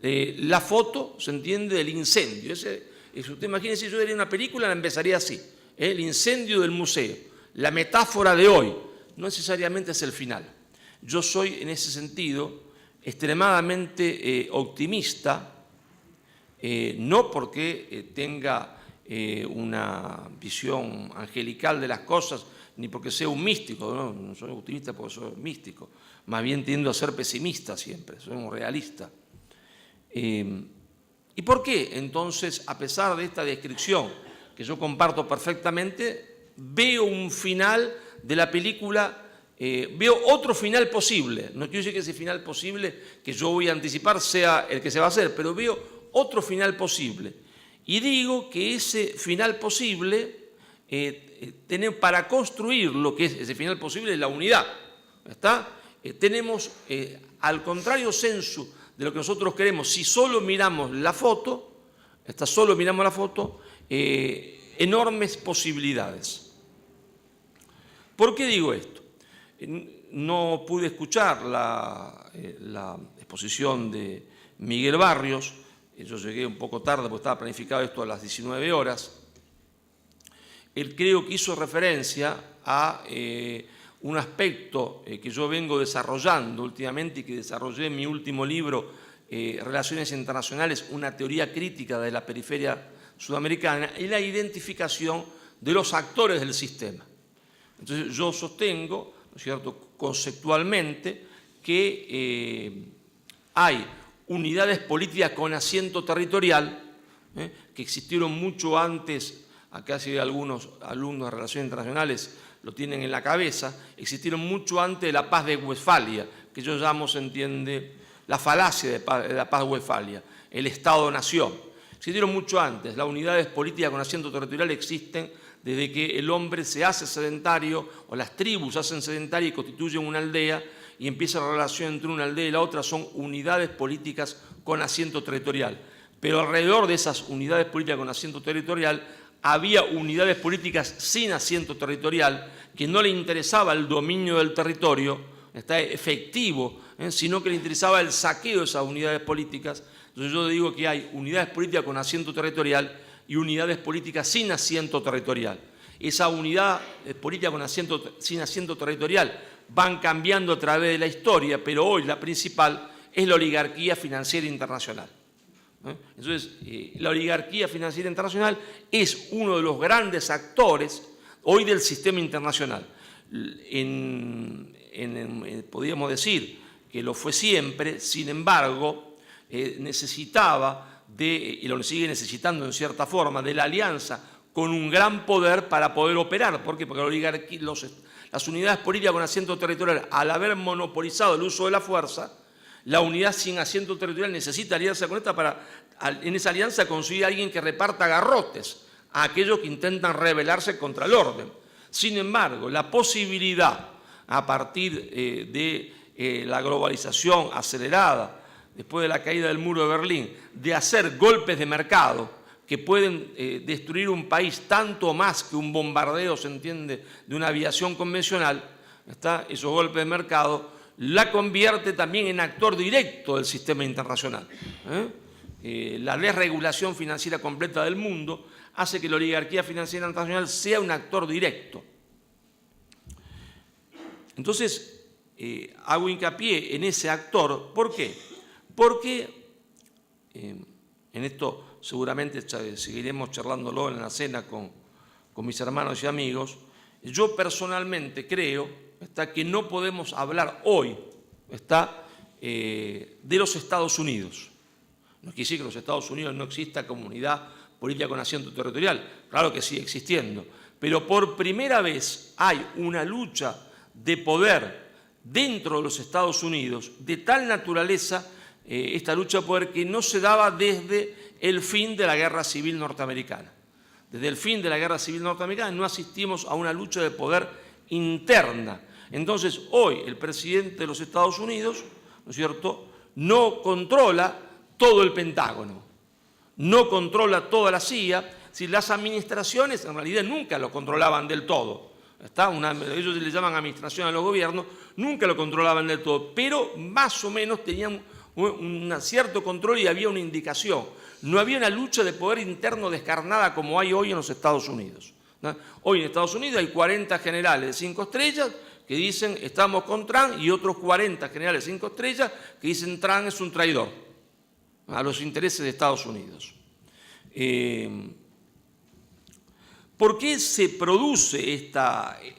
la foto, se entiende, del incendio. Usted imagínese, si yo diría una película, la empezaría así, el incendio del museo. La metáfora de hoy no necesariamente es el final. Yo soy, en ese sentido, extremadamente optimista, no porque tenga una visión angelical de las cosas, ni porque sea un místico, no soy optimista porque soy místico, más bien tiendo a ser pesimista siempre, soy un realista. ¿Y por qué? Entonces, a pesar de esta descripción que yo comparto perfectamente, veo un final de la película, veo otro final posible. No quiero decir que ese final posible que yo voy a anticipar sea el que se va a hacer, pero veo otro final posible. Y digo que ese final posible, para construir lo que es ese final posible, es la unidad. ¿Está? Tenemos, al contrario sensu de lo que nosotros queremos, si solo miramos la foto, enormes posibilidades. ¿Por qué digo esto? No pude escuchar la exposición de Miguel Barrios, yo llegué un poco tarde porque estaba planificado esto a las 19 horas. Él creo que hizo referencia a un aspecto que yo vengo desarrollando últimamente y que desarrollé en mi último libro, Relaciones Internacionales, una teoría crítica de la periferia sudamericana, y la identificación de los actores del sistema. Entonces yo sostengo, ¿no es cierto?, conceptualmente, que hay unidades políticas con asiento territorial, que existieron mucho antes, acá si algunos alumnos de Relaciones Internacionales lo tienen en la cabeza, existieron mucho antes de la paz de Westfalia, que yo llamo, se entiende, la falacia de la paz de Westfalia, el Estado-nación. Existieron mucho antes. Las unidades políticas con asiento territorial existen desde que el hombre se hace sedentario, o las tribus se hacen sedentarias y constituyen una aldea, y empieza la relación entre una aldea y la otra, son unidades políticas con asiento territorial. Pero alrededor de esas unidades políticas con asiento territorial había unidades políticas sin asiento territorial, que no le interesaba el dominio del territorio, está efectivo, sino que le interesaba el saqueo de esas unidades políticas. Entonces yo digo que hay unidades políticas con asiento territorial y unidades políticas sin asiento territorial. Esa unidad política sin asiento territorial van cambiando a través de la historia, pero hoy la principal es la oligarquía financiera internacional. Entonces, la oligarquía financiera internacional es uno de los grandes actores hoy del sistema internacional. Podríamos decir que lo fue siempre, sin embargo, necesitaba y lo sigue necesitando en cierta forma, de la alianza con un gran poder para poder operar. ¿Por qué? Porque la oligarquía, las unidades políticas con asiento territorial, al haber monopolizado el uso de la fuerza, La unidad sin asiento territorial necesita alianza con esta para, en esa alianza, conseguir a alguien que reparta garrotes a aquellos que intentan rebelarse contra el orden. Sin embargo, la posibilidad, a partir de la globalización acelerada, después de la caída del muro de Berlín, de hacer golpes de mercado que pueden destruir un país tanto más que un bombardeo, se entiende, de una aviación convencional, esos golpes de mercado, la convierte también en actor directo del sistema internacional. La desregulación financiera completa del mundo hace que la oligarquía financiera internacional sea un actor directo. Entonces, hago hincapié en ese actor. ¿Por qué? Porque en esto seguramente seguiremos charlándolo en la cena con mis hermanos y amigos. Yo personalmente creo que no podemos hablar hoy de los Estados Unidos. No quiere decir que en los Estados Unidos no exista comunidad política con asiento territorial, claro que sigue existiendo, pero por primera vez hay una lucha de poder dentro de los Estados Unidos de tal naturaleza, esta lucha de poder que no se daba desde el fin de la Guerra Civil Norteamericana. Desde el fin de la Guerra Civil Norteamericana no asistimos a una lucha de poder interna. Entonces, hoy el presidente de los Estados Unidos, ¿no es cierto?, no controla todo el Pentágono, no controla toda la CIA. Si las administraciones en realidad nunca lo controlaban del todo, ellos le llaman administración a los gobiernos, nunca lo controlaban del todo, pero más o menos tenían un cierto control y había una indicación. No había una lucha de poder interno descarnada como hay hoy en los Estados Unidos. Hoy en Estados Unidos hay 40 generales de 5 estrellas que dicen estamos con Trump y otros 40 generales de 5 estrellas que dicen Trump es un traidor a los intereses de Estados Unidos. ¿Por qué se produce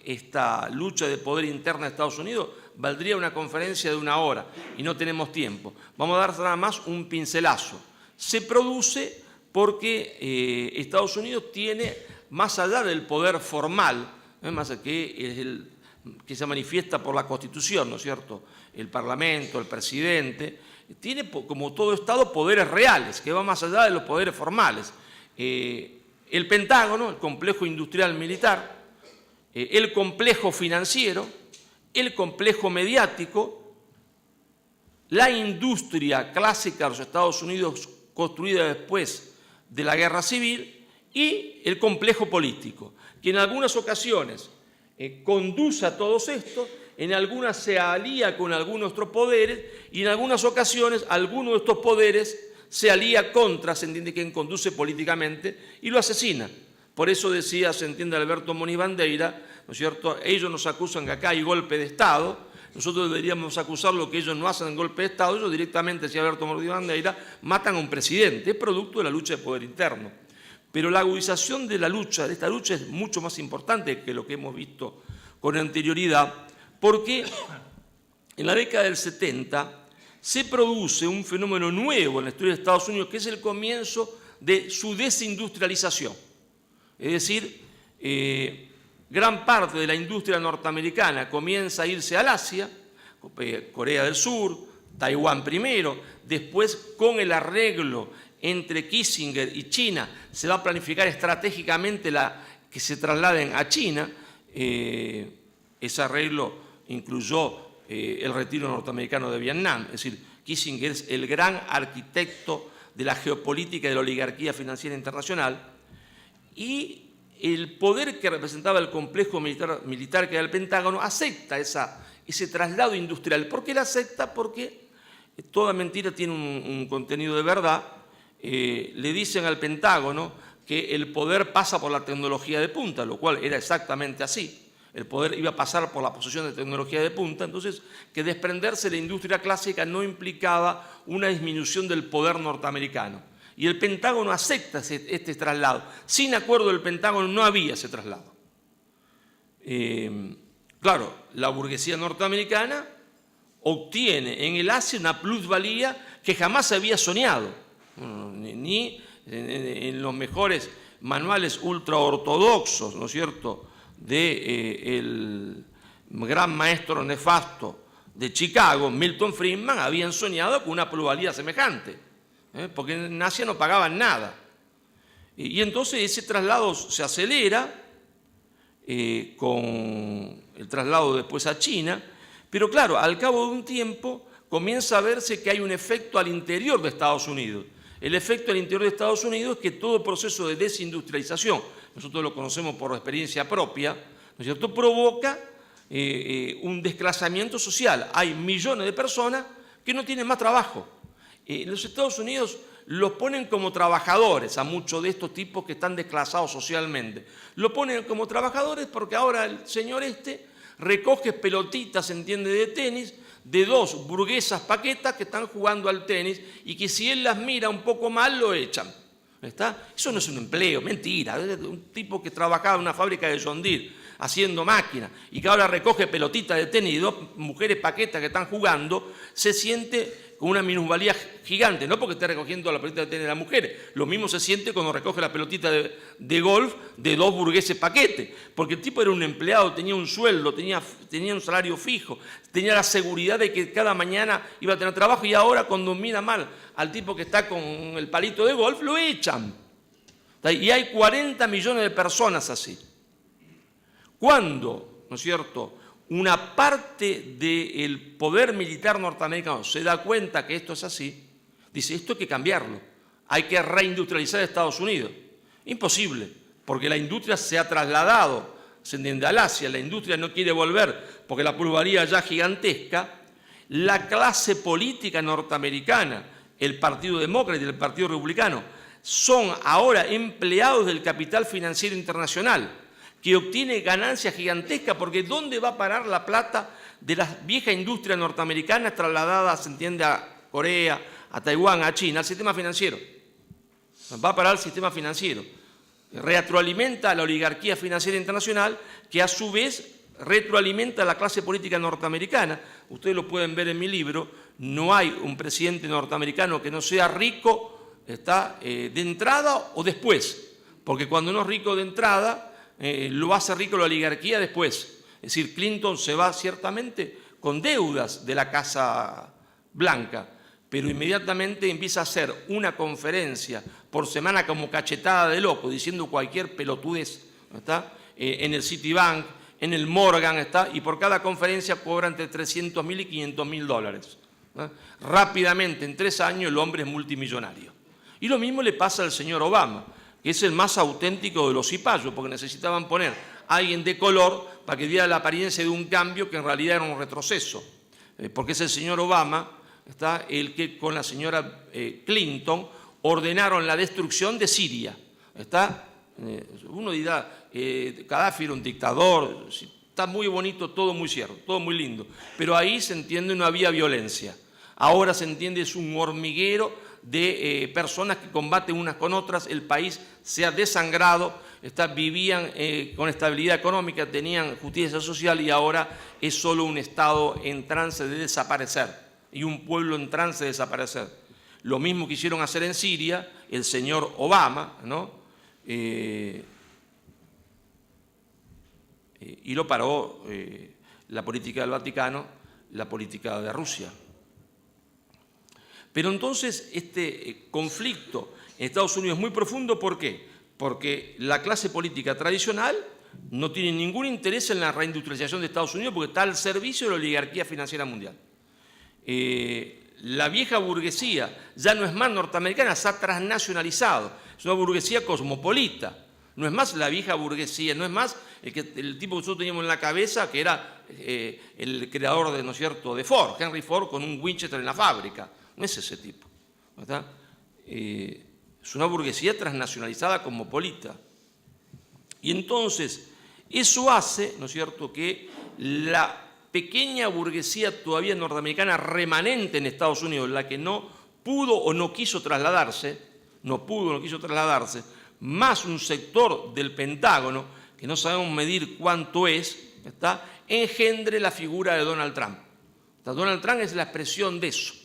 esta lucha de poder interna de Estados Unidos? Valdría una conferencia de 1 hora y no tenemos tiempo. Vamos a dar nada más un pincelazo. Se produce porque Estados Unidos tiene, más allá del poder formal, más que se manifiesta por la Constitución, ¿no es cierto?, el Parlamento, el presidente, tiene, como todo Estado, poderes reales, que van más allá de los poderes formales. El Pentágono, el complejo industrial militar, el complejo financiero, el complejo mediático, la industria clásica de los Estados Unidos construida después de la Guerra Civil y el complejo político, que en algunas ocasiones conduce a todos estos, en algunas se alía con algunos otros poderes y en algunas ocasiones alguno de estos poderes se alía contra, se entiende, quien conduce políticamente y lo asesina. Por eso decía, se entiende, Alberto Moniz Bandeira, ¿no es cierto?, ellos nos acusan que acá hay golpe de Estado, nosotros deberíamos acusar lo que ellos no hacen en golpe de Estado, ellos directamente, decía Alberto Moniz Bandeira, matan a un presidente, es producto de la lucha de poder interno. Pero la agudización de esta lucha es mucho más importante que lo que hemos visto con anterioridad, porque en la década del 70 se produce un fenómeno nuevo en la historia de Estados Unidos, que es el comienzo de su desindustrialización. Es decir, gran parte de la industria norteamericana comienza a irse al Asia, Corea del Sur, Taiwán primero, después con el arreglo entre Kissinger y China se va a planificar estratégicamente que se trasladen a China. Ese arreglo incluyó el retiro norteamericano de Vietnam, es decir, Kissinger es el gran arquitecto de la geopolítica y de la oligarquía financiera internacional, y el poder que representaba el complejo militar que era el Pentágono acepta ese traslado industrial. ¿Por qué la acepta? Porque toda mentira tiene un contenido de verdad. Le dicen al Pentágono que el poder pasa por la tecnología de punta, lo cual era exactamente así. El poder iba a pasar por la posesión de tecnología de punta, entonces que desprenderse de la industria clásica no implicaba una disminución del poder norteamericano. Y el Pentágono acepta este traslado. Sin acuerdo del Pentágono no había ese traslado. Claro, la burguesía norteamericana obtiene en el Asia una plusvalía que jamás se había soñado, ni en los mejores manuales ultraortodoxos, ¿no es cierto?, del gran maestro nefasto de Chicago, Milton Friedman, habían soñado con una plusvalía semejante, porque en Asia no pagaban nada. Y entonces ese traslado se acelera con el traslado después a China, pero claro, al cabo de un tiempo comienza a verse que hay un efecto al interior de Estados Unidos. El efecto al interior de Estados Unidos es que todo proceso de desindustrialización, nosotros lo conocemos por experiencia propia, ¿no es cierto?, provoca un desclasamiento social. Hay millones de personas que no tienen más trabajo. Los Estados Unidos los ponen como trabajadores a muchos de estos tipos que están desclasados socialmente. Lo ponen como trabajadores porque ahora el señor recoge pelotitas, entiende, de tenis, de dos burguesas paquetas que están jugando al tenis y que si él las mira un poco mal lo echan. ¿Está? Eso no es un empleo, mentira. Es un tipo que trabajaba en una fábrica de John Deere haciendo máquinas y que ahora recoge pelotitas de tenis y dos mujeres paquetas que están jugando, se siente con una minusvalía gigante, no porque esté recogiendo la pelotita de tenis de las mujeres, lo mismo se siente cuando recoge la pelotita de golf de dos burgueses paquetes, porque el tipo era un empleado, tenía un sueldo, tenía un salario fijo, tenía la seguridad de que cada mañana iba a tener trabajo y ahora cuando mira mal al tipo que está con el palito de golf, lo echan. Y hay 40 millones de personas así. Cuando, ¿no es cierto?, una parte del poder militar norteamericano se da cuenta que esto es así, dice, esto hay que cambiarlo, hay que reindustrializar Estados Unidos. Imposible, porque la industria se ha trasladado, se entiende, al Asia, la industria no quiere volver, porque la plusvalía ya gigantesca. La clase política norteamericana, el Partido Demócrata y el Partido Republicano, son ahora empleados del capital financiero internacional, que obtiene ganancias gigantescas, porque ¿dónde va a parar la plata de las viejas industrias norteamericanas trasladadas, se entiende, a Corea, a Taiwán, a China? Al sistema financiero. Va a parar el sistema financiero. Retroalimenta a la oligarquía financiera internacional, que a su vez retroalimenta a la clase política norteamericana. Ustedes lo pueden ver en mi libro, no hay un presidente norteamericano que no sea rico, de entrada o después, porque cuando no es rico de entrada, lo hace rico la oligarquía después. Es decir, Clinton se va ciertamente con deudas de la Casa Blanca, pero inmediatamente empieza a hacer una conferencia por semana como cachetada de loco, diciendo cualquier pelotudez, en el Citibank, en el Morgan, y por cada conferencia cobra entre $300.000 y $500.000. Rápidamente, en 3 años, el hombre es multimillonario. Y lo mismo le pasa al señor Obama, que es el más auténtico de los cipayos, porque necesitaban poner a alguien de color para que diera la apariencia de un cambio que en realidad era un retroceso. Porque es el señor Obama, el que con la señora Clinton ordenaron la destrucción de Siria. Uno dirá, Gaddafi era un dictador, está muy bonito, todo muy cierto, todo muy lindo, pero ahí se entiende no había violencia. Ahora se entiende es un hormiguero de personas que combaten unas con otras, el país se ha desangrado, vivían con estabilidad económica, tenían justicia social y ahora es solo un Estado en trance de desaparecer y un pueblo en trance de desaparecer. Lo mismo quisieron hacer en Siria el señor Obama, ¿no? Y lo paró la política del Vaticano, la política de Rusia. Pero entonces este conflicto en Estados Unidos es muy profundo. ¿Por qué? Porque la clase política tradicional no tiene ningún interés en la reindustrialización de Estados Unidos porque está al servicio de la oligarquía financiera mundial. La vieja burguesía ya no es más norteamericana, se ha transnacionalizado. Es una burguesía cosmopolita. No es más la vieja burguesía, no es más el tipo que nosotros teníamos en la cabeza, que era el creador de, ¿no es cierto?, de Ford, Henry Ford, con un Winchester en la fábrica. No es ese tipo, ¿verdad? Es una burguesía transnacionalizada cosmopolita. Y entonces, eso hace, ¿no es cierto?, que la pequeña burguesía todavía norteamericana remanente en Estados Unidos, la que no pudo o no quiso trasladarse, más un sector del Pentágono, que no sabemos medir cuánto es, engendre la figura de Donald Trump. Donald Trump es la expresión de eso.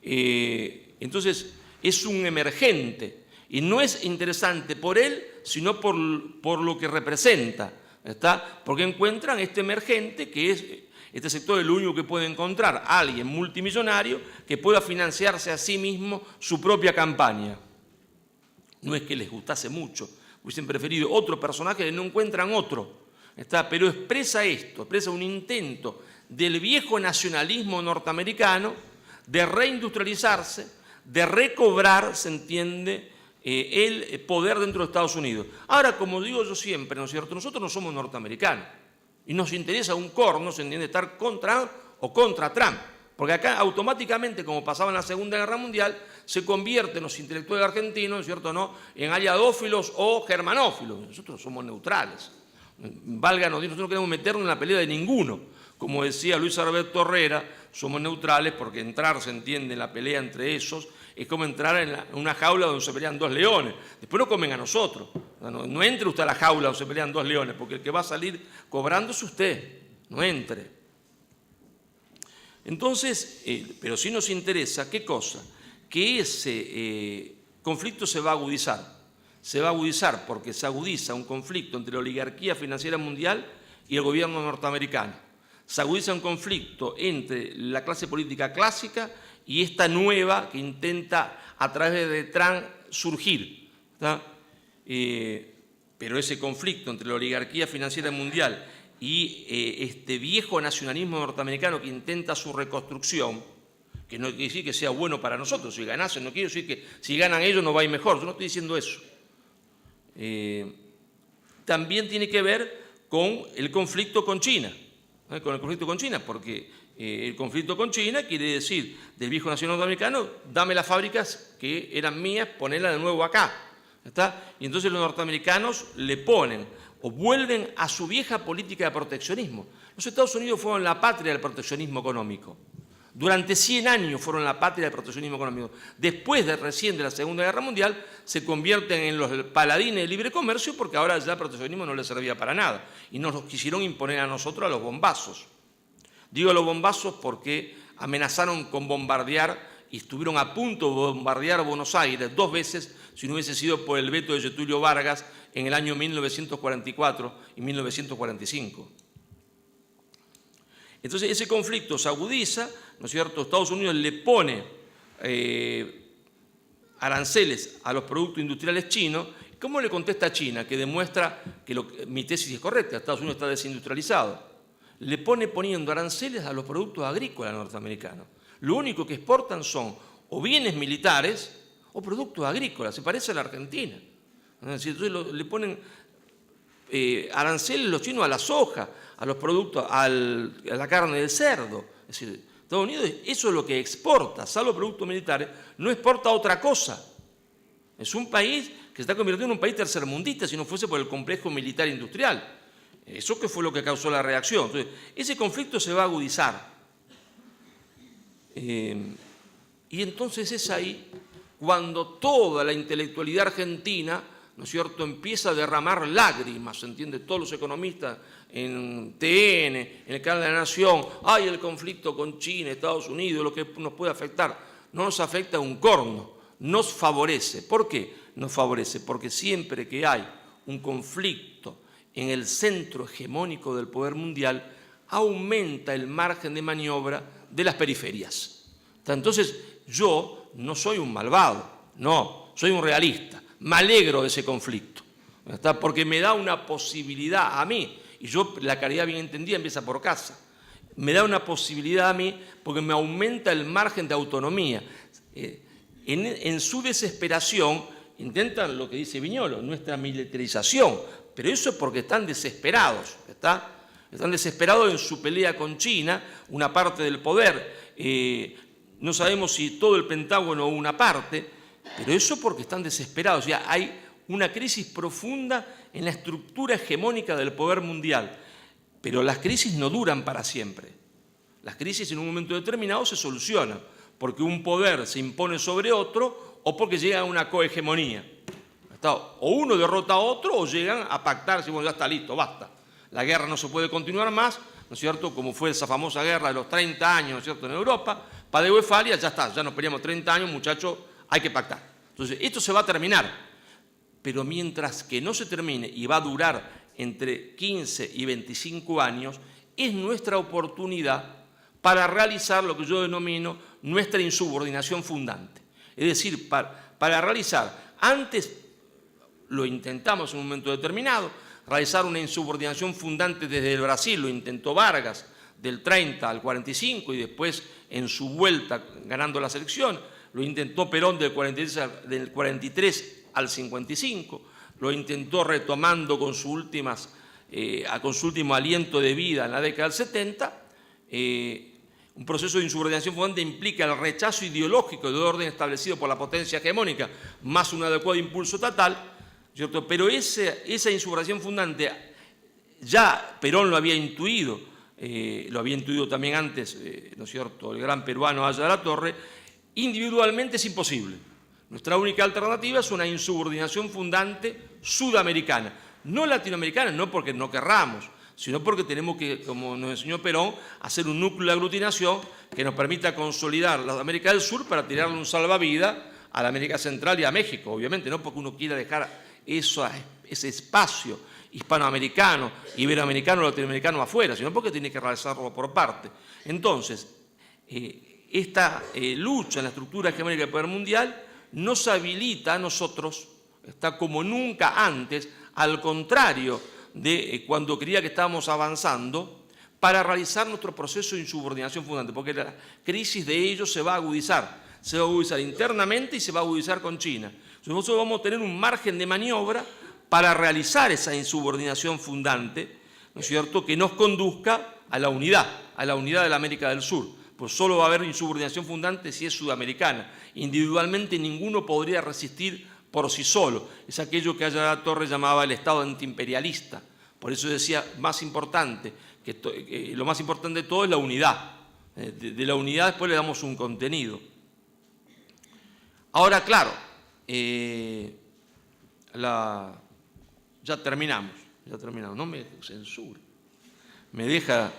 Entonces es un emergente y no es interesante por él, sino por lo que representa, porque encuentran este emergente que es Este sector es lo único que puede encontrar alguien multimillonario que pueda financiarse a sí mismo su propia campaña. No es que les gustase mucho, hubiesen preferido otro personaje y no encuentran otro. Pero expresa esto, expresa un intento del viejo nacionalismo norteamericano de reindustrializarse, de recobrar, se entiende, el poder dentro de Estados Unidos. Ahora, como digo yo siempre, ¿no es cierto?, nosotros no somos norteamericanos y nos interesa un corno, se entiende, estar contra o contra Trump, porque acá automáticamente, como pasaba en la Segunda Guerra Mundial, se convierten los intelectuales argentinos, ¿no es cierto?, ¿no?, en aliadófilos o germanófilos. Nosotros somos neutrales. Válganos, nosotros no queremos meternos en la pelea de ninguno. Como decía Luis Alberto Herrera, somos neutrales porque entrar, se entiende, en la pelea entre esos es como entrar en una jaula donde se pelean dos leones. Después no comen a nosotros. No entre usted a la jaula donde se pelean dos leones, porque el que va a salir cobrando es usted. No entre. Entonces, pero sí nos interesa, ¿qué cosa? Que ese conflicto se va a agudizar. Se va a agudizar porque se agudiza un conflicto entre la oligarquía financiera mundial y el gobierno norteamericano. Se agudiza un conflicto entre la clase política clásica y esta nueva que intenta a través de Trump surgir. Pero ese conflicto entre la oligarquía financiera mundial y este viejo nacionalismo norteamericano que intenta su reconstrucción, que no quiere decir que sea bueno para nosotros, si ganasen, no quiere decir que si ganan ellos nos va a ir mejor, yo no estoy diciendo eso. También tiene que ver con el conflicto con China, porque el conflicto con China quiere decir del viejo nacionalismo norteamericano, dame las fábricas que eran mías, ponela de nuevo acá. Y entonces los norteamericanos le ponen o vuelven a su vieja política de proteccionismo. Los Estados Unidos fueron la patria del proteccionismo económico. Durante 100 años fueron la patria del proteccionismo económico. Después de recién de la Segunda Guerra Mundial, se convierten en los paladines del libre comercio porque ahora ya el proteccionismo no les servía para nada. Y nos lo quisieron imponer a nosotros a los bombazos. Digo a los bombazos porque amenazaron con bombardear y estuvieron a punto de bombardear Buenos Aires 2 veces si no hubiese sido por el veto de Getúlio Vargas en el año 1944 y 1945. Entonces ese conflicto se agudiza, ¿no es cierto? Estados Unidos le pone aranceles a los productos industriales chinos. ¿Cómo le contesta a China? Que demuestra que mi tesis es correcta, Estados Unidos está desindustrializado. Le poniendo aranceles a los productos agrícolas norteamericanos. Lo único que exportan son o bienes militares o productos agrícolas. Se parece a la Argentina. Entonces le ponen aranceles los chinos a la soja, a los productos, a la carne del cerdo. Es decir, Estados Unidos eso es lo que exporta, salvo productos militares, no exporta otra cosa. Es un país que se está convirtiendo en un país tercermundista si no fuese por el complejo militar industrial. Eso que fue lo que causó la reacción. Entonces, ese conflicto se va a agudizar. Y entonces es ahí cuando toda la intelectualidad argentina, ¿no es cierto?, empieza a derramar lágrimas, ¿se entiende? Todos los economistas en TN, en el canal de la Nación, hay el conflicto con China, Estados Unidos, lo que nos puede afectar. No nos afecta un corno, nos favorece. ¿Por qué nos favorece? Porque siempre que hay un conflicto en el centro hegemónico del poder mundial, aumenta el margen de maniobra de las periferias. Entonces, yo no soy un malvado, no, soy un realista. Me alegro de ese conflicto, porque me da una posibilidad a mí, y yo, la caridad bien entendida empieza por casa, me da una posibilidad a mí porque me aumenta el margen de autonomía. En su desesperación intentan lo que dice Viñolo, nuestra militarización, pero eso es porque están desesperados, están desesperados en su pelea con China, una parte del poder, no sabemos si todo el Pentágono o una parte, pero eso porque están desesperados. O sea, hay una crisis profunda en la estructura hegemónica del poder mundial, pero las crisis no duran para siempre. Las crisis en un momento determinado se solucionan, porque un poder se impone sobre otro o porque llega a una cohegemonía. O uno derrota a otro o llegan a pactar, si bueno, ya está listo, basta. La guerra no se puede continuar más, ¿no es cierto?, como fue esa famosa guerra de los 30 años, ¿no es cierto?, en Europa, Padre Westfalia, ya está, ya nos peleamos 30 años, muchachos, hay que pactar. Entonces, esto se va a terminar, pero mientras que no se termine y va a durar entre 15 y 25 años, es nuestra oportunidad para realizar lo que yo denomino nuestra insubordinación fundante. Es decir, para realizar, antes lo intentamos en un momento determinado, realizar una insubordinación fundante desde el Brasil, lo intentó Vargas del 30 al 45 y después en su vuelta ganando la elección, lo intentó Perón del 43 al 55, lo intentó retomando con su último aliento de vida en la década del 70. Un proceso de insubordinación fundante implica el rechazo ideológico del orden establecido por la potencia hegemónica, más un adecuado impulso estatal, ¿cierto? Pero esa insubordinación fundante ya Perón lo había intuido también antes, ¿no es cierto?, el gran peruano Aya de la Torre. Individualmente es imposible. Nuestra única alternativa es una insubordinación fundante sudamericana, no latinoamericana, no porque no querramos, sino porque tenemos que, como nos enseñó Perón, hacer un núcleo de aglutinación que nos permita consolidar la América del Sur para tirarle un salvavidas a la América Central y a México, obviamente, no porque uno quiera dejar ese espacio hispanoamericano, iberoamericano, latinoamericano afuera, sino porque tiene que realizarlo por parte. Entonces, esta lucha en la estructura hegemónica del poder mundial nos habilita a nosotros, está como nunca antes, al contrario de cuando creía que estábamos avanzando, para realizar nuestro proceso de insubordinación fundante, porque la crisis de ellos se va a agudizar internamente y se va a agudizar con China. Entonces nosotros vamos a tener un margen de maniobra para realizar esa insubordinación fundante, ¿no es cierto?, que nos conduzca a la unidad de la América del Sur. Pues solo va a haber insubordinación fundante si es sudamericana. Individualmente ninguno podría resistir por sí solo. Es aquello que Aya de la Torre llamaba el Estado antiimperialista. Por eso decía lo más importante de todo es la unidad. De la unidad después le damos un contenido. Ahora, claro, ya terminamos, no me censure. Me deja...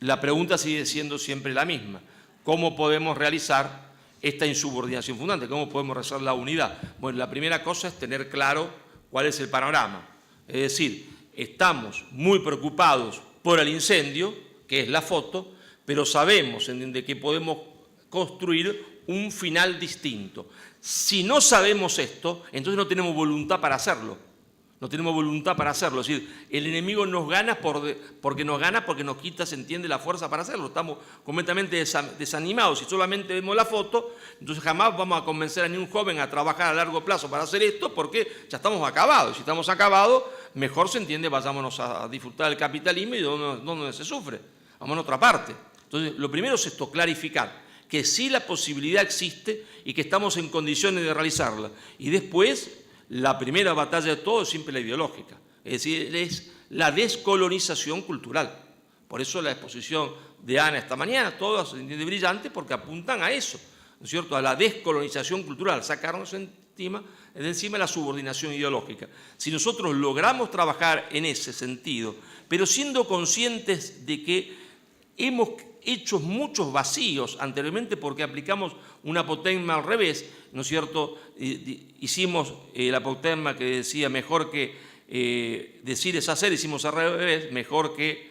la pregunta sigue siendo siempre la misma. ¿Cómo podemos realizar esta insubordinación fundante? ¿Cómo podemos realizar la unidad? Bueno, la primera cosa es tener claro cuál es el panorama. Es decir, estamos muy preocupados por el incendio, que es la foto, pero sabemos que podemos construir un final distinto. Si no sabemos esto, entonces no tenemos voluntad para hacerlo. No tenemos voluntad para hacerlo. Es decir, el enemigo nos gana porque nos quita, se entiende, la fuerza para hacerlo. Estamos completamente desanimados. Si solamente vemos la foto, entonces jamás vamos a convencer a ningún joven a trabajar a largo plazo para hacer esto, porque ya estamos acabados. Si estamos acabados, mejor se entiende, vayámonos a disfrutar del capitalismo y donde se sufre. Vamos a otra parte. Entonces, lo primero es esto, clarificar que sí la posibilidad existe y que estamos en condiciones de realizarla. Y después, la primera batalla de todo es siempre la ideológica, es decir, es la descolonización cultural. Por eso la exposición de Ana esta mañana, todas se entiende brillante porque apuntan a eso, ¿no es cierto?, a la descolonización cultural, sacarnos de encima la subordinación ideológica. Si nosotros logramos trabajar en ese sentido, pero siendo conscientes de que hemos hecho muchos vacíos anteriormente porque aplicamos una apotegma al revés, ¿no es cierto? Hicimos la apotegma que decía mejor que decir es hacer, hicimos al revés, mejor que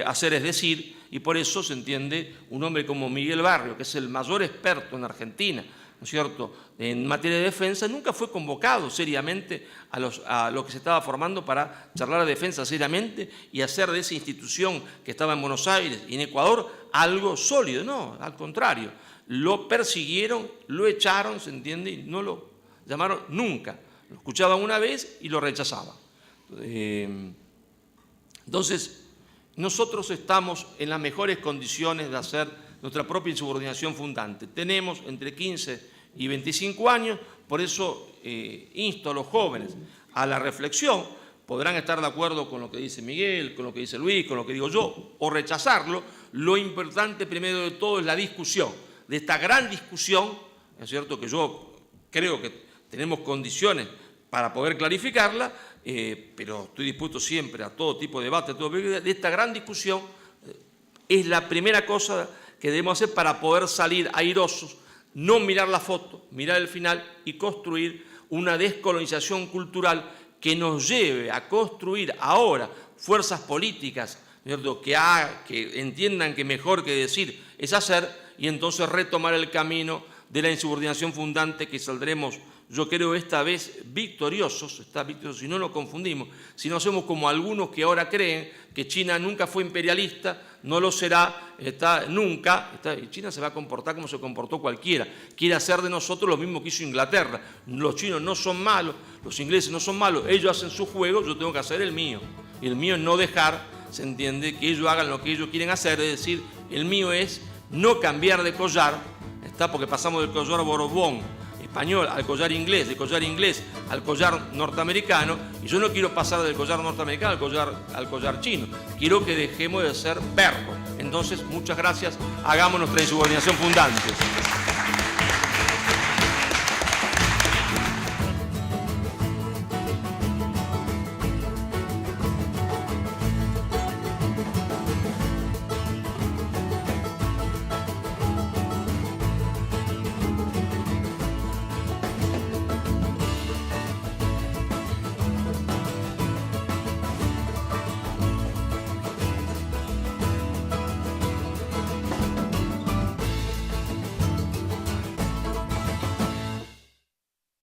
hacer es decir, y por eso se entiende un hombre como Miguel Barrio, que es el mayor experto en Argentina, ¿no es cierto?, en materia de defensa, nunca fue convocado seriamente a lo que se estaba formando para charlar de defensa seriamente y hacer de esa institución que estaba en Buenos Aires y en Ecuador algo sólido. No, al contrario, lo persiguieron, lo echaron, ¿se entiende?, y no lo llamaron nunca. Lo escuchaban una vez y lo rechazaban. Entonces, nosotros estamos en las mejores condiciones de hacer nuestra propia insubordinación fundante. Tenemos entre 15 y 25 años, por eso insto a los jóvenes a la reflexión. Podrán estar de acuerdo con lo que dice Miguel, con lo que dice Luis, con lo que digo yo, o rechazarlo. Lo importante primero de todo es la discusión, de esta gran discusión, es cierto que yo creo que tenemos condiciones para poder clarificarla, pero estoy dispuesto siempre a todo tipo de debate, de esta gran discusión. Es la primera cosa que debemos hacer para poder salir airosos, no mirar la foto, mirar el final y construir una descolonización cultural que nos lleve a construir ahora fuerzas políticas, ¿cierto?, que entiendan que mejor que decir es hacer, y entonces retomar el camino de la insubordinación fundante, que saldremos, yo creo, esta vez victoriosos, si no nos confundimos, si no hacemos como algunos que ahora creen que China nunca fue imperialista, no lo será, nunca, y China se va a comportar como se comportó cualquiera. Quiere hacer de nosotros lo mismo que hizo Inglaterra. Los chinos no son malos, los ingleses no son malos, ellos hacen su juego, yo tengo que hacer el mío. Y el mío es no dejar, se entiende, que ellos hagan lo que ellos quieren hacer, es decir, el mío es no cambiar de collar, porque pasamos del collar Borbón español al collar inglés, del collar inglés al collar norteamericano, y yo no quiero pasar del collar norteamericano al collar chino, quiero que dejemos de ser perros. Entonces, muchas gracias, hagamos nuestra insubordinación fundante.